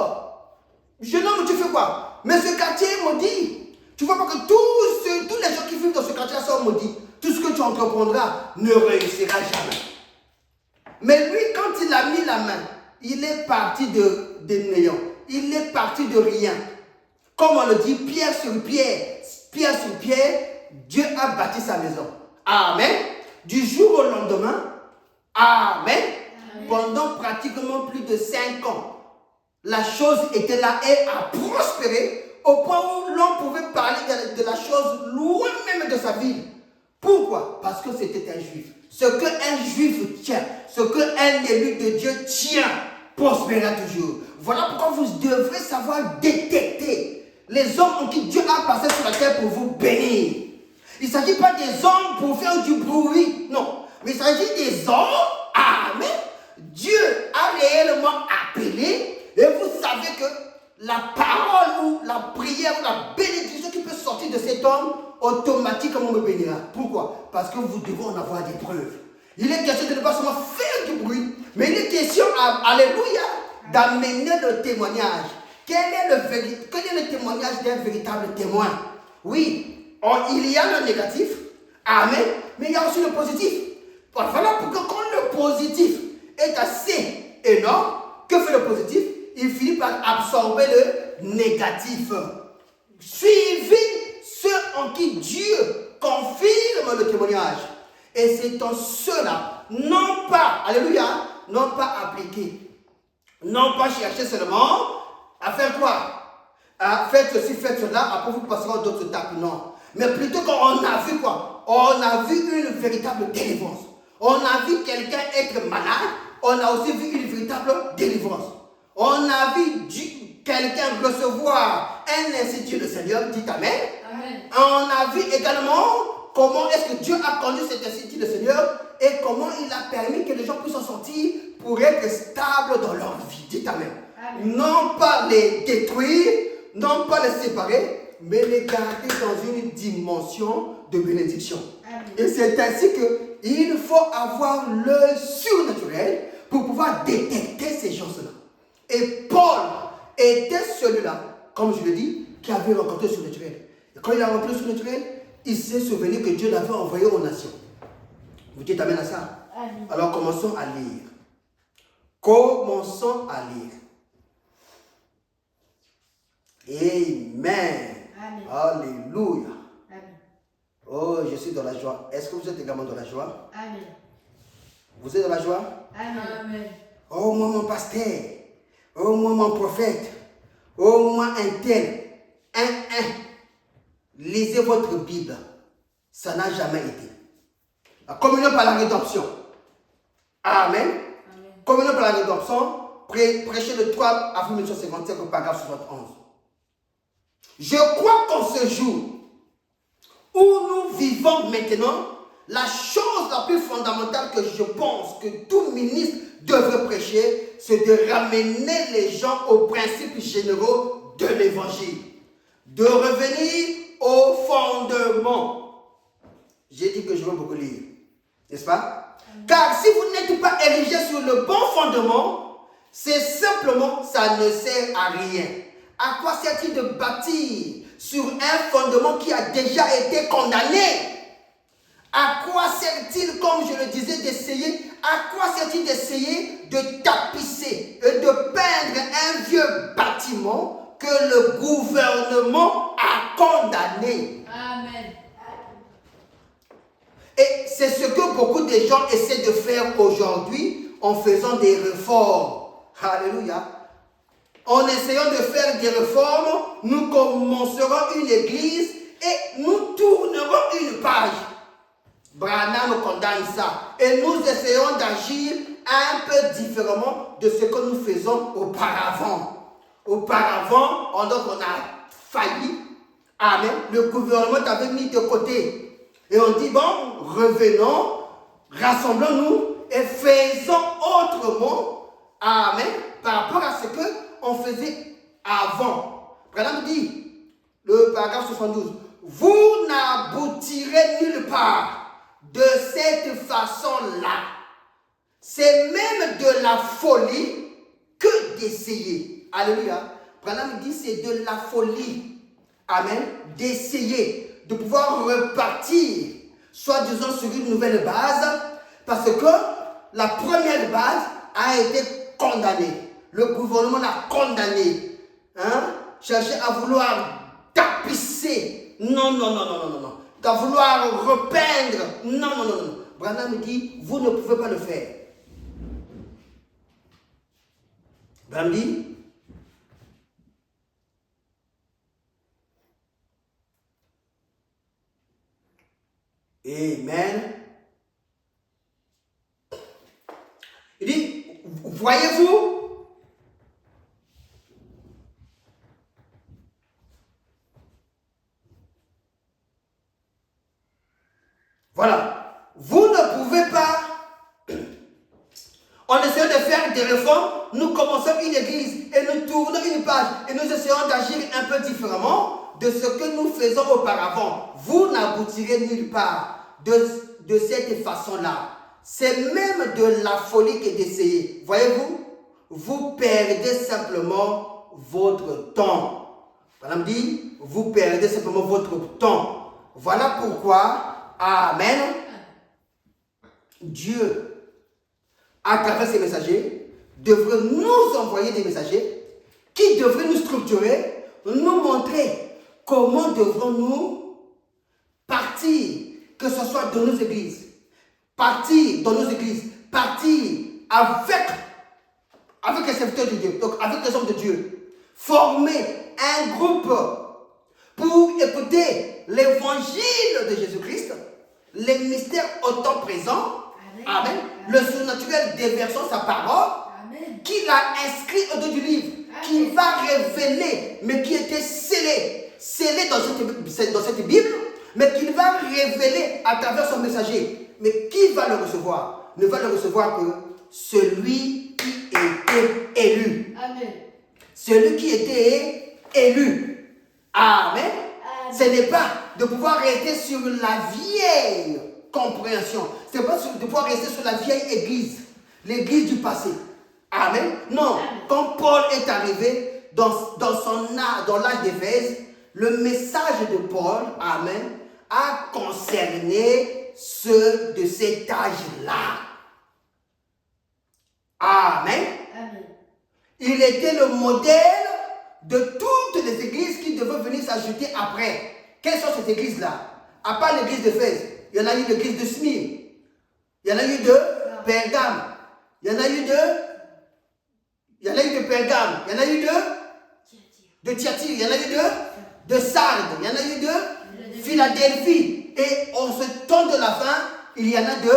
jeune homme, tu fais quoi? Mais ce quartier est maudit. Tu vois pas que tous les gens qui vivent dans ce quartier sont maudits. Tout ce que tu entreprendras ne réussira jamais. Mais lui, quand il a mis la main, il est parti de néant. Il est parti de rien. Comme on le dit, pierre sur pierre, Dieu a bâti sa maison. Amen. Du jour au lendemain, Amen. Pendant pratiquement plus de 5 ans, la chose était là et a prospéré au point où l'on pouvait parler de la chose loin même de sa ville. Pourquoi? Parce que c'était un juif. Ce qu'un juif tient, ce qu'un élu de Dieu tient, prospérera toujours. Voilà pourquoi vous devrez savoir détecter les hommes en qui Dieu a passé sur la terre pour vous bénir. Il ne s'agit pas des hommes pour faire du bruit, non. Mais il s'agit des hommes, amen. Dieu a réellement appelé et vous savez que la parole ou la prière ou la bénédiction qui peut sortir de cet homme, automatiquement me bénira. Pourquoi? Parce que vous devez en avoir des preuves. Il est question de ne pas seulement faire du bruit, mais il est question, alléluia, d'amener le témoignage. Quel est le témoignage d'un véritable témoin? Oui, il y a le négatif, amen, mais il y a aussi le positif. Voilà pourquoi quand le positif est assez énorme, que fait le positif? Il finit par absorber le négatif. Suivez ceux en qui Dieu confirme le témoignage. Et c'est en cela, non pas, alléluia, non pas appliquer, non pas chercher seulement à faire quoi? À faire ceci, faire cela, après vous passerez d'autres étapes, non. Mais plutôt qu'on a vu quoi? On a vu une véritable délivrance. On a vu quelqu'un être malade, on a aussi vu une véritable délivrance. On a vu quelqu'un recevoir un institut de Seigneur, dit Amen. On a vu également comment est-ce que Dieu a conduit cet institut de Seigneur et comment il a permis que les gens puissent en sortir pour être stables dans leur vie. Dites Amen. Non pas les détruire, non pas les séparer, mais les garder dans une dimension de bénédiction. Amen. Et c'est ainsi qu'il faut avoir l'œil surnaturel pour pouvoir détecter ces choses-là. Et Paul était celui-là, comme je le dis, qui avait rencontré le surnaturel. Et quand il a rencontré le surnaturel, il s'est souvenu que Dieu l'avait envoyé aux nations. Vous dites Amen à ça? Amen. Alors commençons à lire. Commençons à lire. Amen. Amen. Alléluia. Amen. Oh, je suis dans la joie. Est-ce que vous êtes également dans la joie? Amen. Vous êtes dans la joie? Amen. Oh, moi, mon pasteur. Oh, moi, mon prophète. Oh, moi, un tel. Lisez votre Bible. Ça n'a jamais été. La communion par la rédemption. Amen. Amen. Communion par la rédemption. Prêchez le 3 avril 1955 au paragraphe 71. Je crois qu'en ce jour où nous vivons maintenant, la chose la plus fondamentale que je pense que tout ministre devrait prêcher, c'est de ramener les gens aux principes généraux de l'évangile. De revenir au fondement. J'ai dit que je veux beaucoup lire. N'est-ce pas? Car si vous n'êtes pas érigé sur le bon fondement, c'est simplement, ça ne sert à rien. À quoi sert-il de bâtir sur un fondement qui a déjà été condamné? À quoi sert-il, comme je le disais, d'essayer? À quoi sert-il d'essayer de tapisser et de peindre un vieux bâtiment que le gouvernement a condamné? Amen. Et c'est ce que beaucoup de gens essaient de faire aujourd'hui en faisant des réformes. Alléluia. En essayant de faire des réformes, nous commencerons une église et nous tournerons une page. Branham condamne ça. Et nous essayons d'agir un peu différemment de ce que nous faisons auparavant. Auparavant, on a failli. Amen. Le gouvernement avait mis de côté. Et on dit, bon, revenons, rassemblons-nous et faisons autrement. Amen. Par rapport à ce qu'on faisait avant. Branham dit, le paragraphe 72, vous n'aboutirez nulle part de cette façon-là. C'est même de la folie que d'essayer. Alléluia. Branham dit, c'est de la folie. Amen. D'essayer de pouvoir repartir, soit disons sur une nouvelle base, parce que la première base a été condamnée. Le gouvernement l'a condamné. Chercher à vouloir tapisser. Non. À vouloir repeindre. Non. Branham dit, vous ne pouvez pas le faire. Branham dit, Amen. Il dit, voyez-vous, voilà, vous ne pouvez pas, on essaie de faire des réformes, nous commençons une église et nous tournons une page et nous essayons d'agir un peu différemment de ce que nous faisons auparavant. Vous n'aboutirez nulle part de cette façon-là. C'est même de la folie que d'essayer. Voyez-vous, vous perdez simplement votre temps. Madame dit, vous perdez simplement votre temps. Voilà pourquoi, Amen, Dieu, à travers ses messagers, devrait nous envoyer des messagers qui devraient nous structurer, nous montrer comment devrons-nous partir, que ce soit dans nos églises, partir avec les serviteurs de Dieu, donc avec les hommes de Dieu, former un groupe pour écouter l'évangile de Jésus-Christ, les mystères au temps présent, Amen. Le surnaturel déversant sa parole, qu'il a inscrit au dos du livre, qui va révéler, mais qui était scellé. scellé dans cette Bible, mais qu'il va révéler à travers son messager. Mais qui va le recevoir? Ne va le recevoir que celui qui était élu. Amen. Celui qui était élu. Amen. Ce n'est pas de pouvoir rester sur la vieille compréhension. Ce n'est pas de pouvoir rester sur la vieille église. L'église du passé. Amen. Non. Quand Paul est arrivé dans l'âge d'Éphèse, le message de Paul, amen, a concerné ceux de cet âge-là. Amen. Amen. Il était le modèle de toutes les églises qui devaient venir s'ajouter après. Quelles sont ces églises-là? À part l'église d'Éphèse, il y en a eu l'église de Smyrne, il y en a eu de Pergame, il y en a eu de Pergame, il y en a eu de Thyatire, il y en a eu de Sardes, il y en a eu de Philadelphie. Et on se tourne de la fin, il y en a de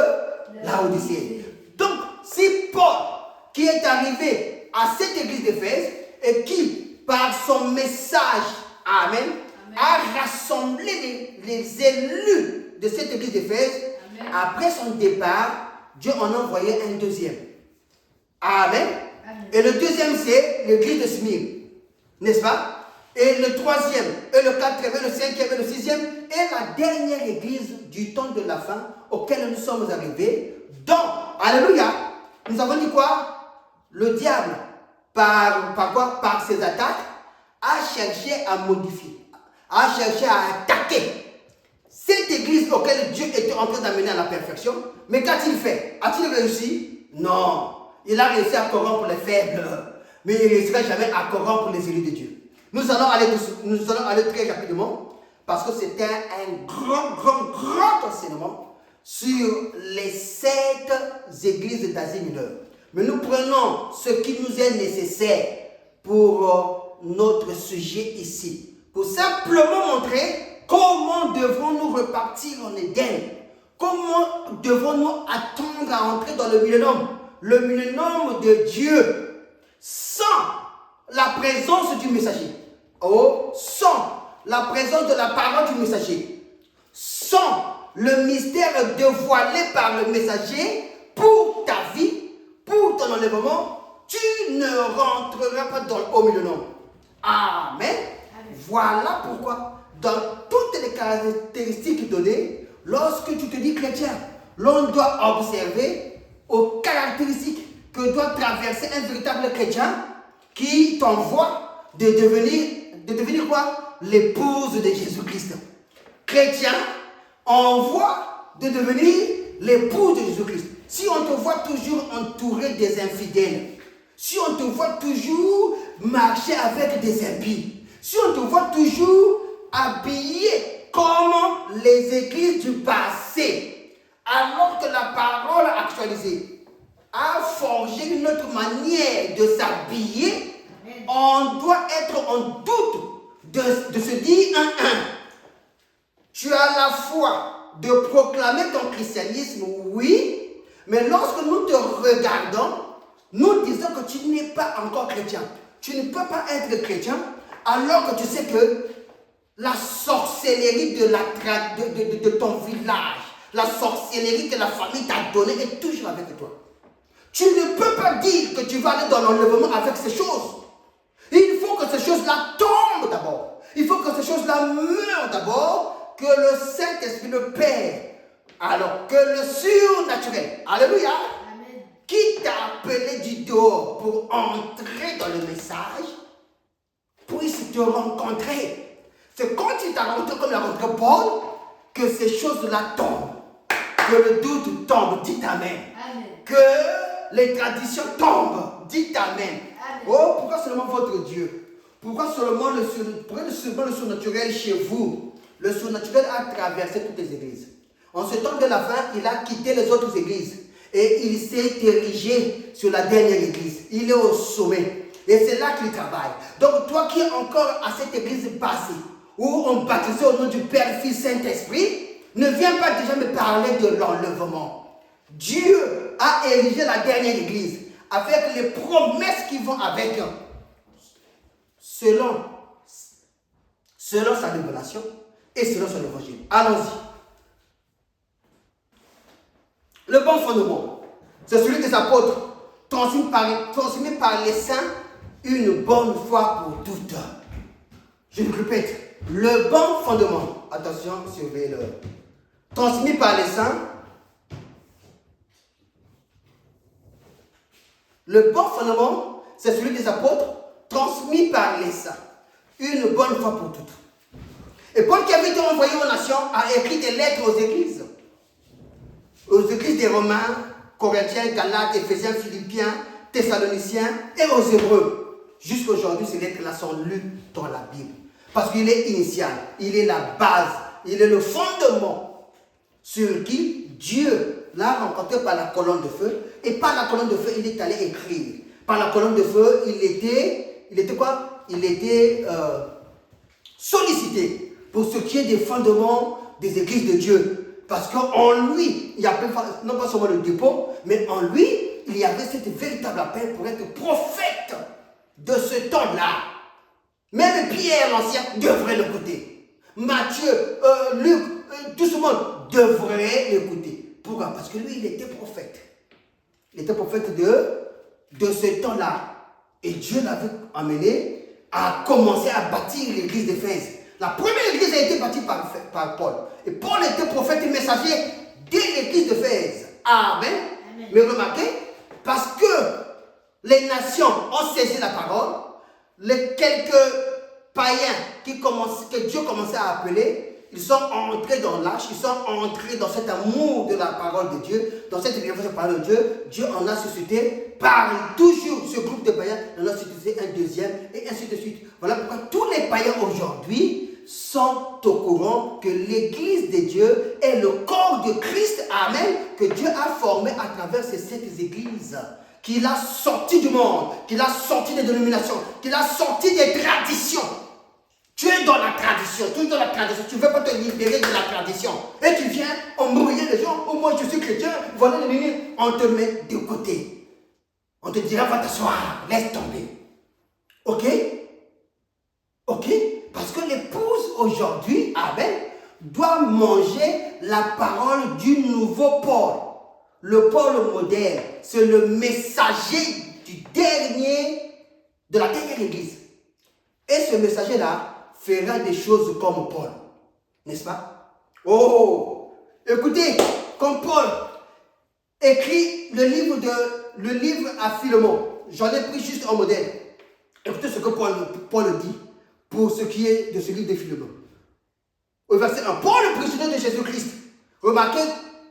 Laodicée. Donc, si Paul, qui est arrivé à cette église d'Éphèse et qui, par son message, amen, a rassemblé les élus de cette église d'Éphèse, après son départ, Dieu en a envoyé un deuxième. Amen. Et le deuxième, c'est l'église de Smyrne. N'est-ce pas? Et le troisième, et le quatrième, et le cinquième, et le sixième, et la dernière église du temps de la fin auquel nous sommes arrivés. Donc, alléluia, nous avons dit quoi? Le diable, par quoi? Par ses attaques, a cherché à modifier, a cherché à attaquer cette église auquel Dieu était en train d'amener à la perfection. Mais qu'a-t-il fait? A-t-il réussi? Non. Il a réussi à corrompre les faibles, mais il ne réussira jamais à corrompre les élus de Dieu. Nous allons aller très rapidement, parce que c'est un grand enseignement sur les 7 églises d'Asie mineure. Mais nous prenons ce qui nous est nécessaire pour notre sujet ici, pour simplement montrer comment devons-nous repartir en Éden, comment devons-nous attendre à entrer dans le millénium de Dieu, sans la présence du messager. Oh, sans la présence de la parole du messager, sans le mystère dévoilé par le messager pour ta vie, pour ton enlèvement, tu ne rentreras pas dans le haut millénium. Amen. Voilà pourquoi, dans toutes les caractéristiques données, lorsque tu te dis chrétien, l'on doit observer aux caractéristiques que doit traverser un véritable chrétien qui t'envoie de devenir quoi? L'épouse de Jésus-Christ. Chrétien envoie de devenir l'épouse de Jésus-Christ. Si on te voit toujours entouré des infidèles, si on te voit toujours marcher avec des impies, si on te voit toujours habillé comme les églises du passé, alors que la parole actualisée a forgé une autre manière de s'habiller, on doit être en doute de se dire, tu as la foi de proclamer ton christianisme, oui, mais lorsque nous te regardons, nous disons que tu n'es pas encore chrétien. Tu ne peux pas être chrétien alors que tu sais que la sorcellerie de ton village, la sorcellerie que la famille t'a donnée est toujours avec toi. Tu ne peux pas dire que tu vas aller dans l'enlèvement avec ces choses. Il faut que ces choses-là tombent d'abord. Il faut que ces choses-là meurent d'abord, que le Saint-Esprit, le Père, alors que le surnaturel, alléluia, Amen. Qui t'a appelé du dehors pour entrer dans le message, puisse te rencontrer. C'est quand il t'a rencontré comme l'a rencontré Paul, que ces choses-là tombent. Que le doute tombe, dites Amen. Amen. Que les traditions tombent, dites Amen. Amen. Oh, pourquoi seulement votre Dieu? Pourquoi seulement le surnaturel chez vous? Le surnaturel a traversé toutes les églises. En ce temps de la fin, il a quitté les autres églises. Et il s'est érigé sur la dernière église. Il est au sommet. Et c'est là qu'il travaille. Donc toi qui es encore à cette église passée, où on baptisait au nom du Père, Fils, Saint-Esprit, ne viens pas déjà me parler de l'enlèvement. Dieu a érigé la dernière église avec les promesses qui vont avec. Selon selon sa révélation et selon son évangile. Allons-y. Le bon fondement, c'est celui des apôtres, transmis par les saints, une bonne fois pour toutes. Je le répète, le bon fondement, attention, surveillez-le, transmis par les saints, le bon fondement, c'est celui des apôtres, transmis par les saints, une bonne fois pour toutes. Et Paul, qui avait été envoyé aux nations, a écrit des lettres aux églises des Romains, Corinthiens, Galates, Éphésiens, Philippiens, Thessaloniciens et aux Hébreux. Jusqu'à aujourd'hui, ces lettres-là sont lues dans la Bible. Parce qu'il est initial, il est la base, il est le fondement sur qui Dieu l'a rencontré par la colonne de feu. Et par la colonne de feu, il est allé écrire. Par la colonne de feu, il était quoi? Il était sollicité pour ce qui est des fondements des églises de Dieu. Parce qu'en lui, il y avait non pas seulement le dépôt, mais en lui, il y avait cette véritable appel pour être prophète de ce temps-là. Même Pierre l'Ancien devrait l'écouter. Matthieu, Luc, tout ce monde devrait l'écouter. Pourquoi? Parce que lui, il était prophète. Il était prophète de ce temps-là. Et Dieu l'avait amené à commencer à bâtir l'église d'Éphèse. La première église a été bâtie par Paul. Et Paul était prophète et messager dès l'église d'Éphèse. Amen. Amen. Mais remarquez, parce que les nations ont saisi la parole, les quelques païens que Dieu commençait à appeler, ils sont entrés dans l'arche, ils sont entrés dans cet amour de la parole de Dieu, dans cette bienfaisance de la parole de Dieu. Dieu en a suscité par toujours ce groupe de païens, il en a suscité un deuxième et ainsi de suite. Voilà pourquoi tous les païens aujourd'hui sont au courant que l'église de Dieu est le corps de Christ, amen, que Dieu a formé à travers ces sept églises, qu'il a sorti du monde, qu'il a sorti des dénominations, qu'il a sorti des traditions. Tu es dans la tradition, tu es dans la tradition, tu ne veux pas te libérer de la tradition. Et tu viens embrouiller les gens, oh moi je suis chrétien, voilà les minutes, on te met de côté. On te dira, va t'asseoir, laisse tomber. Ok? Ok? Parce que l'épouse aujourd'hui, amen, doit manger la parole du nouveau Paul. Le Paul moderne, c'est le messager de la dernière église. Et ce messager-là fera des choses comme Paul. N'est-ce pas? Oh! Écoutez, comme Paul écrit le livre à Philémon, j'en ai pris juste un modèle. Écoutez ce que Paul dit pour ce qui est de ce livre de Philémon. Au verset 1, Paul, le prisonnier de Jésus-Christ. Remarquez,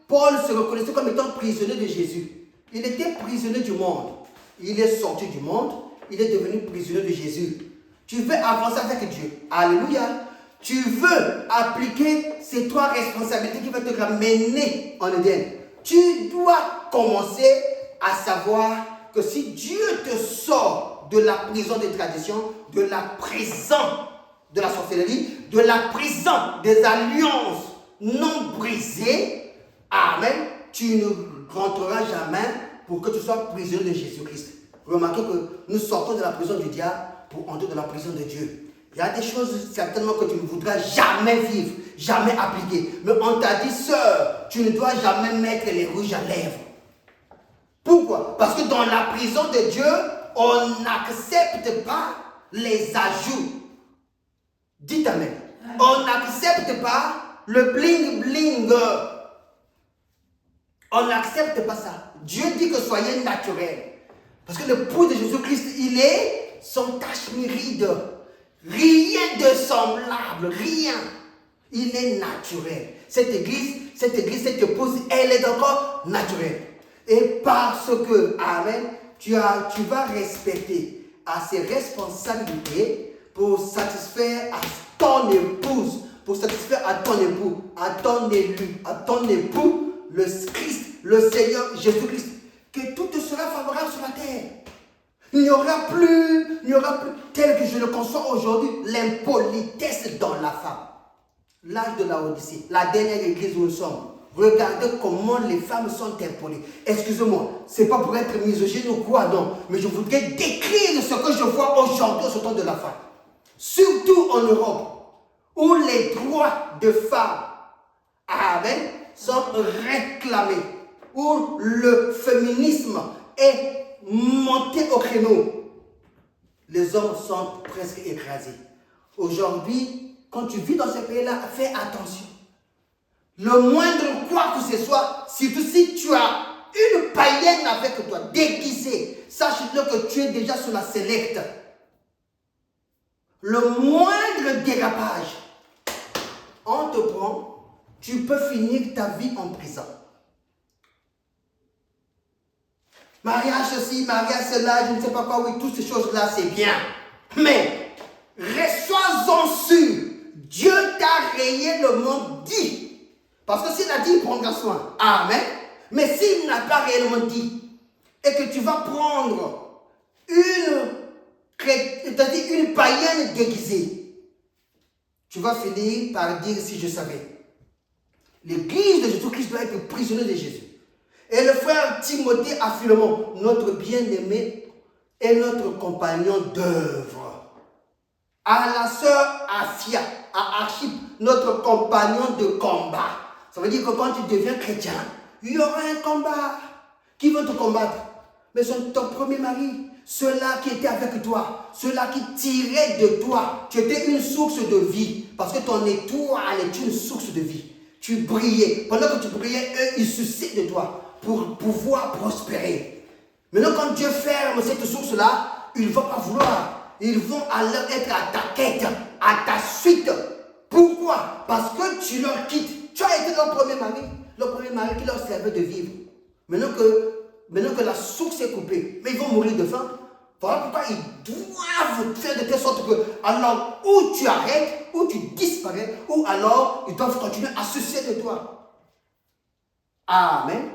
Paul se reconnaissait comme étant prisonnier de Jésus. Il était prisonnier du monde. Il est sorti du monde. Il est devenu prisonnier de Jésus. Tu veux avancer avec Dieu. Alléluia. Tu veux appliquer ces trois responsabilités qui vont te ramener en Éden. Tu dois commencer à savoir que si Dieu te sort de la prison des traditions, de la prison de la sorcellerie, de la prison des alliances non brisées, amen, tu ne rentreras jamais pour que tu sois prisonnier de Jésus-Christ. Remarquez que nous sortons de la prison du diable pour entrer dans la prison de Dieu. Il y a des choses certainement que tu ne voudras jamais vivre, jamais appliquer. Mais on t'a dit, sœur, tu ne dois jamais mettre les rouges à lèvres. Pourquoi? Parce que dans la prison de Dieu, on n'accepte pas les ajouts. Dites amen. On n'accepte pas le bling bling. On n'accepte pas ça. Dieu dit que soyez naturel. Parce que l'époux de Jésus-Christ, il est sans tache ni ride. Rien de semblable, rien. Il est naturel. Cette église, cette épouse, elle est encore naturelle. Et parce que, amen, tu vas respecter à ses responsabilités pour satisfaire à ton épouse, pour satisfaire à ton époux, à ton élu, à ton époux, le Christ, le Seigneur Jésus-Christ, que tout te sera favorable sur la terre. Il n'y aura plus, tel que je le conçois aujourd'hui, l'impolitesse dans la femme. L'âge de la Odyssée, la dernière église où nous sommes. Regardez comment les femmes sont impolies. Excusez-moi, ce n'est pas pour être misogyne ou quoi, non. Mais je voudrais décrire ce que je vois aujourd'hui au temps de la femme. Surtout en Europe. où les droits de femmes, amen, sont réclamés, où le féminisme est monté au créneau, les hommes sont presque écrasés. Aujourd'hui, quand tu vis dans ce pays-là, fais attention. Le moindre quoi que ce soit, surtout si tu as une païenne avec toi, déguisée, sache-le que tu es déjà sur la sélecte. Le moindre dérapage, on te prend, tu peux finir ta vie en prison. Mariage ceci, mariage cela, je ne sais pas quoi, oui, toutes ces choses-là, c'est bien. Mais, sois-en sûr, Dieu t'a rayé le monde dit. Parce que s'il a dit, il prendra soin. Amen. Mais s'il n'a pas réellement dit, et que tu vas prendre une païenne déguisée, tu vas finir par dire si je savais. L'église de Jésus-Christ doit être prisonnier de Jésus. Et le frère Timothée à Philémon, notre bien-aimé et notre compagnon d'œuvre. À la sœur Aphia, à Archip, notre compagnon de combat. Ça veut dire que quand tu deviens chrétien, il y aura un combat. Qui veut te combattre? Mais c'est ton premier mari, ceux-là qui étaient avec toi, ceux-là qui tiraient de toi. Tu étais une source de vie, parce que ton étoile est une source de vie. Tu brillais. Pendant que tu brillais, eux, ils suscitent de toi pour pouvoir prospérer. Maintenant, quand Dieu ferme cette source-là, il ne va pas vouloir. Ils vont alors être à ta quête, à ta suite. Pourquoi? Parce que tu leur quittes. Tu as été leur premier mari qui leur servait de vivre. Maintenant que la source est coupée, mais ils vont mourir de faim. Voilà pourquoi ils doivent faire de telle sorte que, alors, où tu arrêtes, où tu disparais, ou alors, ils doivent continuer à se servir de toi. Amen.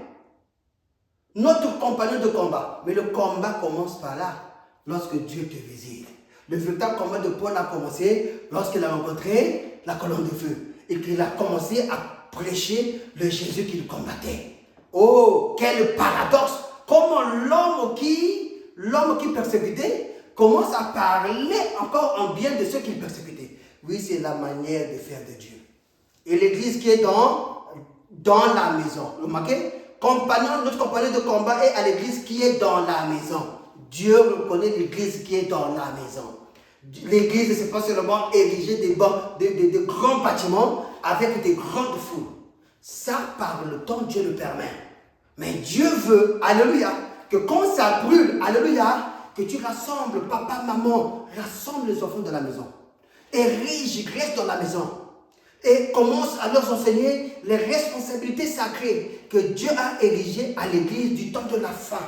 Notre compagnon de combat. Mais le combat commence par là, lorsque Dieu te visite. Le véritable combat de Paul a commencé lorsqu'il a rencontré la colonne de feu. Et qu'il a commencé à prêcher le Jésus qu'il combattait. Oh, quel paradoxe! Comment l'homme qui persécutait commence à parler encore en bien de ceux qu'il persécutait. Oui, c'est la manière de faire de Dieu. Et l'église qui est dans la maison. Remarquez, notre compagnon de combat est à l'église qui est dans la maison. Dieu reconnaît l'église qui est dans la maison. L'église, ce n'est pas seulement ériger des grands bâtiments avec des grandes foules. Ça, par le temps, Dieu le permet. Mais Dieu veut, alléluia, que quand ça brûle, alléluia, que tu rassembles papa, maman, rassemble les enfants de la maison. Et reste dans la maison. Et commence à leur enseigner les responsabilités sacrées que Dieu a érigées à l'église du temps de la fin.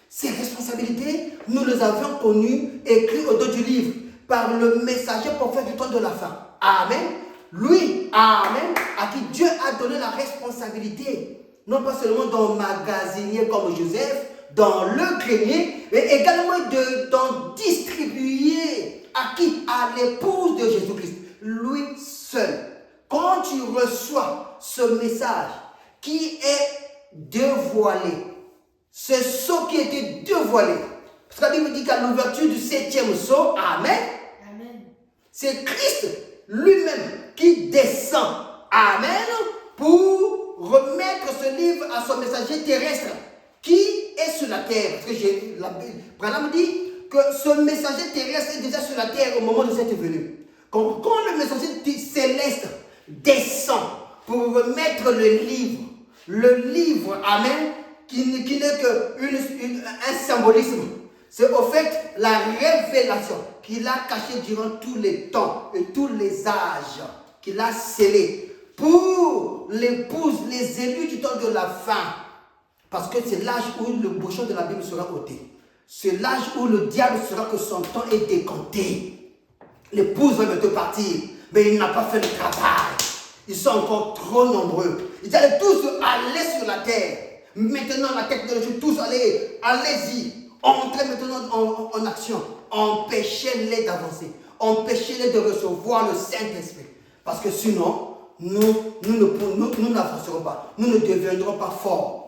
Ces responsabilités, nous les avions connues, écrites au dos du livre, par le messager prophète du temps de la fin. Amen. Lui, amen, à qui Dieu a donné la responsabilité, non pas seulement d'emmagasiner comme Joseph, dans le grenier, mais également d'en distribuer à qui? À l'épouse de Jésus-Christ, lui seul. Quand tu reçois ce message qui est dévoilé, ce sceau qui était dévoilé, parce que la Bible dit qu'à l'ouverture du 7e sceau, amen, c'est Christ lui-même qui descend, amen, pour remettre ce livre à son messager terrestre qui est sur la terre. Parce que Branham dit que ce messager terrestre est déjà sur la terre au moment de cette venue. Quand le messager céleste descend pour remettre le livre, amen, qui n'est qu'un symbolisme. C'est au fait la révélation qu'il a cachée durant tous les temps et tous les âges, qu'il a scellé pour l'épouse, les élus du temps de la fin. Parce que c'est l'âge où le bouchon de la Bible sera ôté. C'est l'âge où le diable sera que son temps est décompté. L'épouse va bientôt partir, mais il n'a pas fait le travail. Ils sont encore trop nombreux. Ils allaient tous aller sur la terre. Maintenant, la technologie, tous allez-y. Entrez maintenant en action. Empêchez-les d'avancer. Empêchez-les de recevoir le Saint-Esprit. Parce que sinon, nous n'avancerons pas. Nous ne deviendrons pas forts.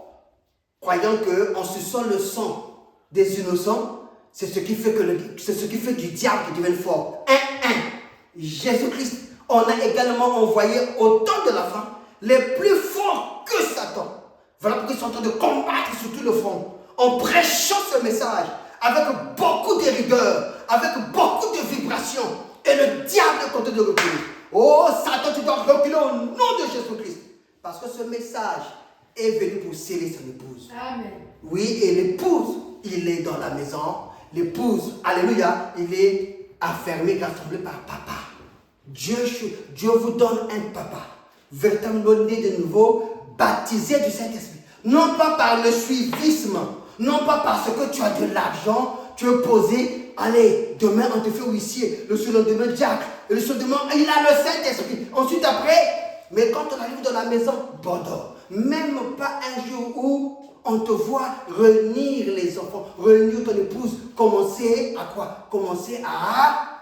Croyant qu'en suçant le sang des innocents, c'est ce qui fait du diable qui devienne fort. Jésus-Christ, On a également envoyé au temps de la fin les plus forts que Satan. Voilà pourquoi ils sont en train de combattre sur tout le front. En prêchant ce message avec beaucoup de rigueur, avec beaucoup de vibrations. Et le diable est content de reculer. Oh Satan, tu dois reculer au nom de Jésus-Christ. Parce que ce message est venu pour sceller son épouse. Amen. Oui, et l'épouse, il est dans la maison. L'épouse, alléluia, il est affermé, rassemblé par papa. Dieu vous donne un papa, véritablement né de nouveau, baptisé du Saint-Esprit. Non pas par le suivisme, non pas parce que tu as de l'argent, tu es posé, allez, demain on te fait huissier, le surlendemain diacre, et le surlendemain il a le Saint-Esprit. Ensuite après, mais quand on arrive dans la maison, Bordeaux, même pas un jour où on te voit réunir les enfants, réunir ton épouse, commencer à quoi? Commencer à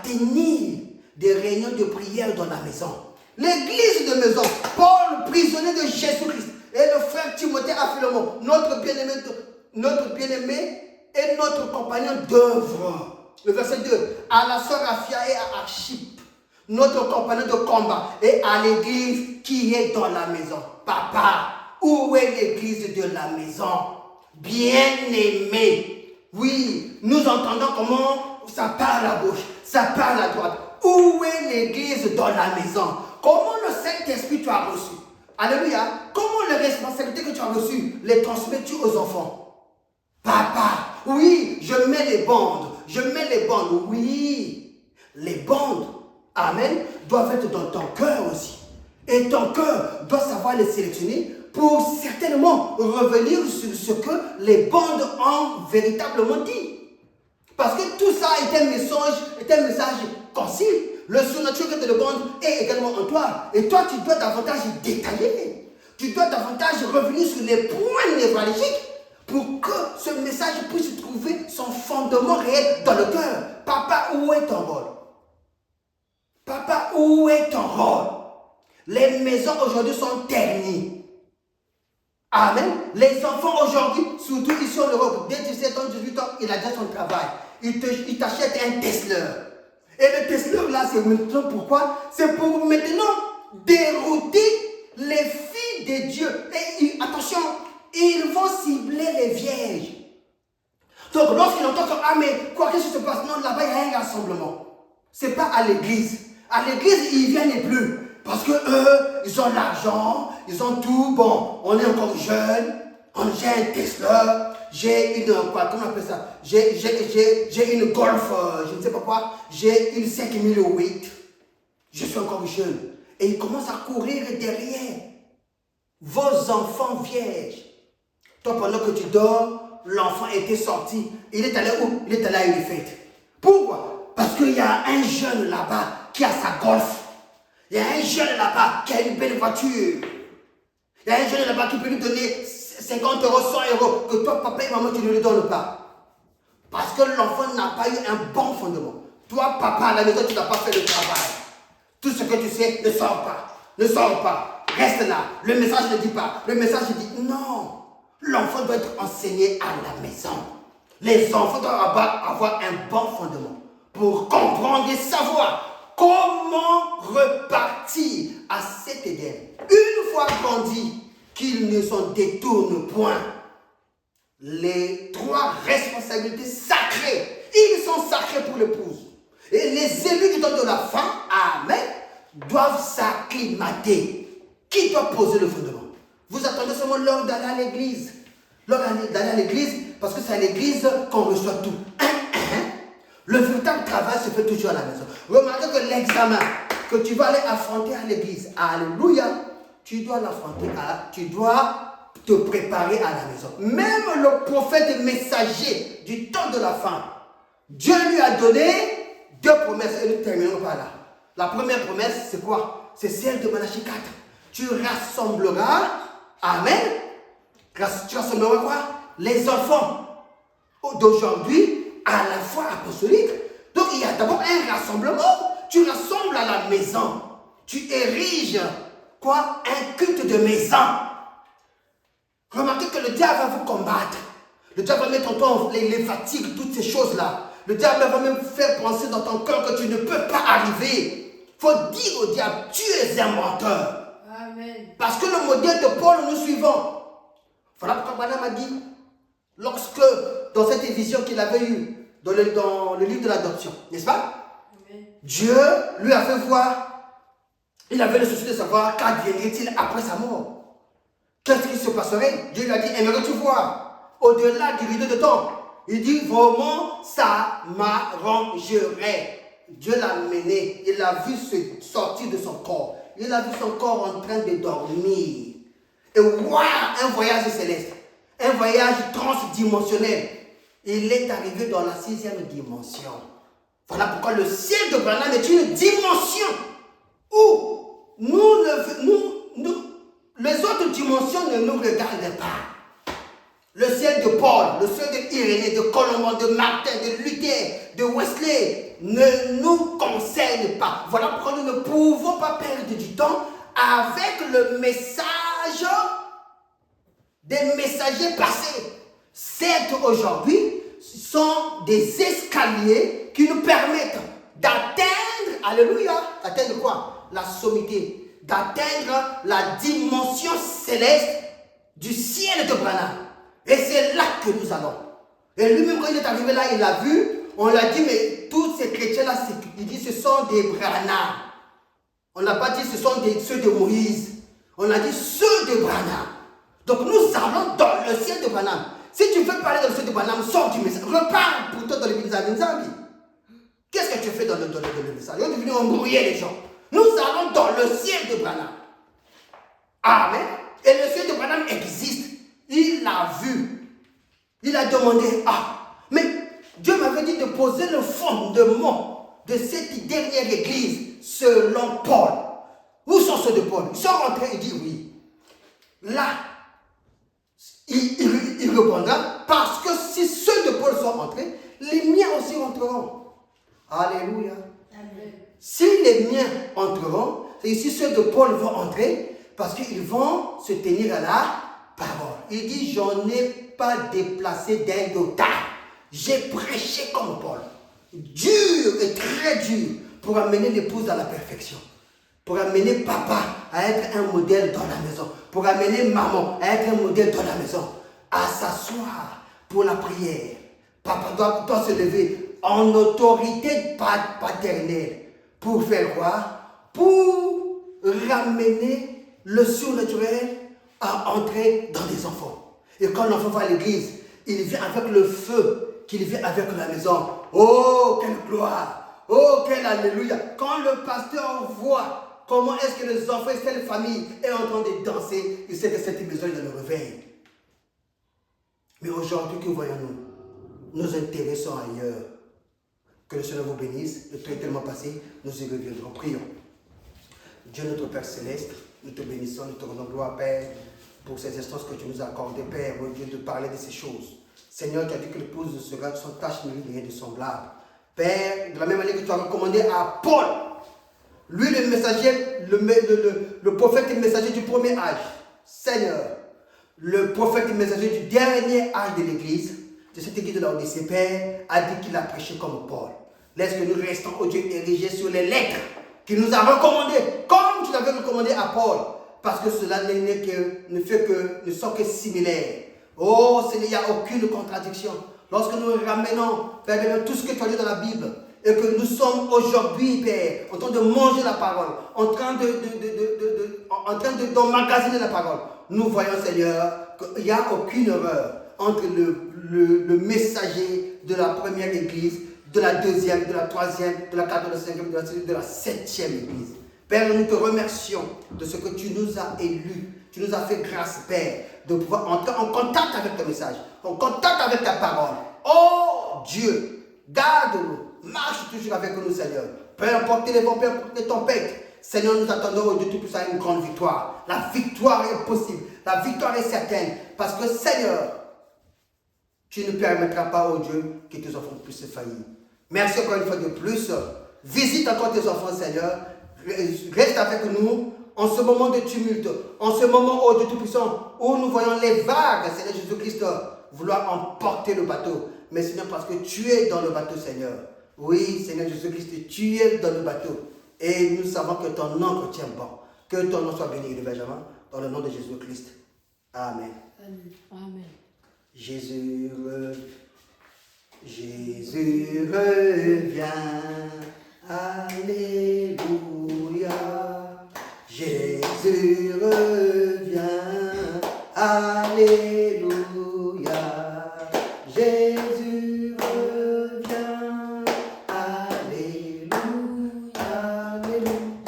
tenir des réunions de prière dans la maison. L'église de maison, Paul, prisonnier de Jésus-Christ, et le frère Timothée à Philémon, notre bien-aimé et notre compagnon d'œuvre. Le verset 2, à la sœur Aphia et à Archip, notre compagnon de combat, et à l'église qui est dans la maison. Papa, où est l'église de la maison? Bien-aimé. Oui, nous entendons comment ça parle à gauche, ça parle à droite. Où est l'église dans la maison? Comment le Saint-Esprit tu as reçu? Alléluia. Comment les responsabilités que tu as reçues, les transmets-tu aux enfants? Papa, oui, je mets les bandes. Oui. Les bandes, amen, doivent être dans ton cœur aussi. Et ton cœur doit savoir les sélectionner pour certainement revenir sur ce que les bandes ont véritablement dit. Parce que tout ça est un message concis. Le surnaturel de la bande est également en toi. Et toi, tu dois davantage détailler. Tu dois davantage revenir sur les points névralgiques pour que ce message puisse trouver son fondement réel dans le cœur. Papa, où est ton rôle? Papa, où est ton rôle? Les maisons aujourd'hui sont ternies. Amen. Les enfants aujourd'hui, surtout ici en Europe, dès 17 ans, 18 ans, il a déjà son travail. Il t'achète un Tesla. Et le Tesla là, c'est maintenant pourquoi? C'est pour maintenant dérouter les filles de Dieu. Et attention, ils vont cibler les vierges. Donc lorsqu'ils entendent que, ah mais quoi que ce se passe, non, là-bas il y a un rassemblement. C'est pas à l'église. À l'église, ils viennent plus. Parce que eux, ils ont l'argent, ils ont tout. Bon, on est encore jeune, j'ai un Tesla, j'ai une, comment on appelle ça? J'ai une Golf, je ne sais pas quoi, j'ai une 5008. Je suis encore jeune. Et ils commencent à courir derrière vos enfants vierges. Toi, pendant que tu dors, l'enfant était sorti. Il est allé où? Il est allé à une fête. Pourquoi? Parce qu'il y a un jeune là-bas qui a sa Golf. Il y a un jeune là-bas qui a une belle voiture. Il y a un jeune là-bas qui peut lui donner 50 euros, 100 euros, que toi, papa et maman, tu ne lui donnes pas. Parce que l'enfant n'a pas eu un bon fondement. Toi, papa, à la maison, tu n'as pas fait le travail. Tout ce que tu sais, ne sors pas. Ne sors pas. Reste là. Le message ne dit pas. Le message dit non. L'enfant doit être enseigné à la maison. Les enfants doivent avoir un bon fondement pour comprendre et savoir comment repartir à cet Éden. Une fois grandi, qu'ils ne s'en détournent point. Les trois responsabilités sacrées, ils sont sacrés pour l'épouse. Et les élus du temps de la fin, amen, doivent s'acclimater. Qui doit poser le fondement? Vous attendez seulement l'heure d'aller à l'église. L'heure d'aller à l'église, parce que c'est à l'église qu'on reçoit tout. Le véritable travail se fait toujours à la maison. Remarquez que l'examen que tu vas aller affronter à l'église, alléluia, tu dois l'affronter, tu dois te préparer à la maison. Même le prophète messager du temps de la fin, Dieu lui a donné deux promesses et nous terminons par là. La première promesse, c'est quoi? C'est celle de Malachie 4. Tu rassembleras, amen, tu rassembleras quoi? Les enfants d'aujourd'hui à la foi apostolique. Donc il y a d'abord un rassemblement. Tu rassembles à la maison. Tu ériges quoi? Un culte de maison. Remarquez que le diable va vous combattre. Le diable va mettre en toi les fatigues, toutes ces choses-là. Le diable va même faire penser dans ton cœur que tu ne peux pas arriver. Il faut dire au diable, tu es un menteur. Amen. Parce que le modèle de Paul, nous suivons. Voilà pourquoi Branham a dit, lorsque, dans cette vision qu'il avait eue, dans le livre de l'adoption, n'est-ce pas? Amen. Dieu lui a fait voir, il avait le souci de savoir qu'adviendrait-il après sa mort. Qu'est-ce qui se passerait? Dieu lui a dit, aimerais-tu voir au-delà du rideau de temps? Il dit, vraiment, ça m'arrangerait. Dieu l'a mené, il l'a vu se sortir de son corps. Il a vu son corps en train de dormir. Et waouh, un voyage céleste, un voyage transdimensionnel. Il est arrivé dans la 6e dimension. Voilà pourquoi le ciel de Branham est une dimension où les autres dimensions ne nous regardent pas. Le ciel de Paul, le ciel d'Irénée, de Colomban, de Martin, de Luther, de Wesley ne nous concerne pas. Voilà pourquoi nous ne pouvons pas perdre du temps avec le message des messagers passés. Certes, aujourd'hui, ce sont des escaliers qui nous permettent d'atteindre, alléluia, d'atteindre quoi? La sommité, d'atteindre la dimension céleste du ciel de Branham. Et c'est là que nous allons. Et lui-même, quand il est arrivé là, il a vu, on lui a dit, mais tous ces chrétiens-là, il dit, ce sont des Branham. On n'a pas dit, ce sont ceux de Moïse. On a dit, ceux de Branham. Donc nous allons dans le ciel de Branham. Si tu veux parler dans le ciel de Branham, sors du message. Repars plutôt dans l'église d'Avinzabi. Qu'est-ce que tu fais dans le message? On est venu embrouiller les gens. Nous allons dans le ciel de Branham. Amen. Et le ciel de Branham existe. Il l'a vu. Il a demandé, mais Dieu m'avait dit de poser le fondement de cette dernière église selon Paul. Où sont ceux de Paul? Ils sont rentrés, il dit oui. Là, il répondra, parce que si ceux de Paul sont rentrés, les miens aussi rentreront. Alléluia. Amen. Si les miens entreront, et si ceux de Paul vont entrer, parce qu'ils vont se tenir à la parole. Il dit, j'en ai pas déplacé d'un iota. J'ai prêché comme Paul. Dur et très dur pour amener l'épouse à la perfection. Pour amener papa à être un modèle dans la maison. Pour amener maman à être un modèle dans la maison. À s'asseoir pour la prière. Papa doit se lever en autorité paternelle. Pour faire quoi? Pour ramener le surnaturel à entrer dans les enfants. Et quand l'enfant va à l'église, il vient avec le feu qu'il vient avec la maison. Oh, quelle gloire! Oh, quel alléluia! Quand le pasteur voit comment est-ce que les enfants et cette famille est en train de danser, il sait que cette maison est dans le réveil. Mais aujourd'hui, que voyons-nous? Nos intérêts sont ailleurs. Que le Seigneur vous bénisse. Le temps est tellement passé, nous y reviendrons. Prions. Dieu notre Père Céleste, nous te bénissons, nous te rendons gloire, Père, pour ces instances que tu nous as accordées, Père, mon Dieu, de parler de ces choses. Seigneur, tu as dit que l'épouse sera sans tache ni rien de semblable. Père, de la même manière que tu as recommandé à Paul, lui le messager, le prophète et messager du premier âge, Seigneur, le prophète et messager du dernier âge de l'église, de cette église de la Odyssée, Père, a dit qu'il a prêché comme Paul. Laisse que nous restons, oh Dieu, érigés sur les lettres qu'il nous a recommandées, comme tu l'avais recommandé à Paul, parce que cela ne sont que similaires. Oh Seigneur, il n'y a aucune contradiction. Lorsque nous ramenons, Père, tout ce que tu as dit dans la Bible, et que nous sommes aujourd'hui, Père, en train de manger la parole, en train d'emmagasiner la parole, nous voyons, Seigneur, qu'il n'y a aucune erreur entre le messager de la première église, de la deuxième, de la troisième, de la quatrième, de la cinquième, de la septième église. Père, nous te remercions de ce que tu nous as élus. Tu nous as fait grâce, Père, de pouvoir entrer en contact avec ton message, en contact avec ta parole. Oh Dieu, garde-nous, marche toujours avec nous, Seigneur. Peu importe les vents, peu importe les tempêtes, Seigneur, nous attendons au Dieu Tout-Puissant une grande victoire. La victoire est possible, la victoire est certaine, parce que, Seigneur, tu ne permettras pas, oh Dieu, que tes enfants puissent faillir. Merci encore une fois de plus. Visite encore tes enfants, Seigneur. Reste avec nous en ce moment de tumulte, en ce moment, oh Dieu Tout-Puissant, où nous voyons les vagues, Seigneur Jésus-Christ, vouloir emporter le bateau. Mais Seigneur, parce que tu es dans le bateau, Seigneur. Oui, Seigneur Jésus-Christ, tu es dans le bateau. Et nous savons que ton nom tient bon. Que ton nom soit béni, Benjamin, dans le nom de Jésus-Christ. Amen. Amen. Jésus revient. Alléluia. Jésus revient. Alléluia. Jésus revient. Alléluia. Alléluia.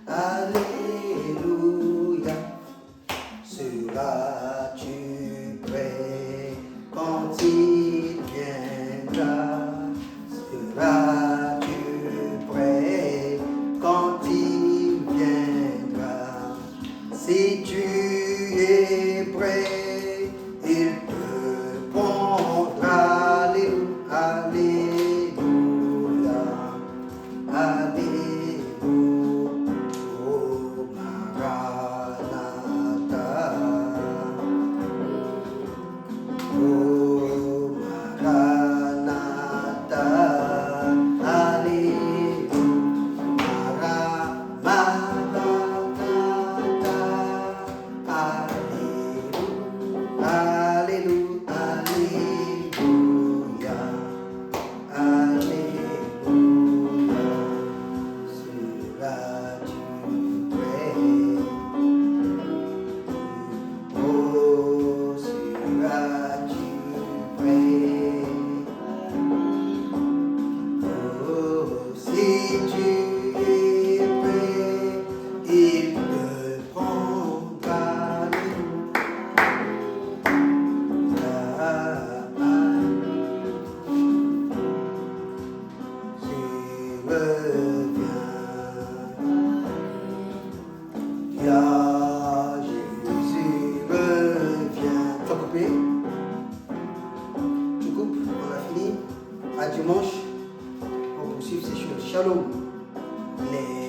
Alléluia. Seras-tu prêt quand il viendra? Seras-tu prêt quand il viendra? Si tu es prêt, il te prendra. Alléluia. Alléluia. Oh, Maranatha. Oh, Maranatha. Alléluia. Maranatha. Alléluia. Alléluia. Alléluia. Seras-tu prêt? Oh, seras-tu prêt? Oh, si tu es prêt, il te prendra. Jésus revient. Tu as coupé? Tu coupes? On a fini. À dimanche pour poursuivre ces choses. Shalom. Les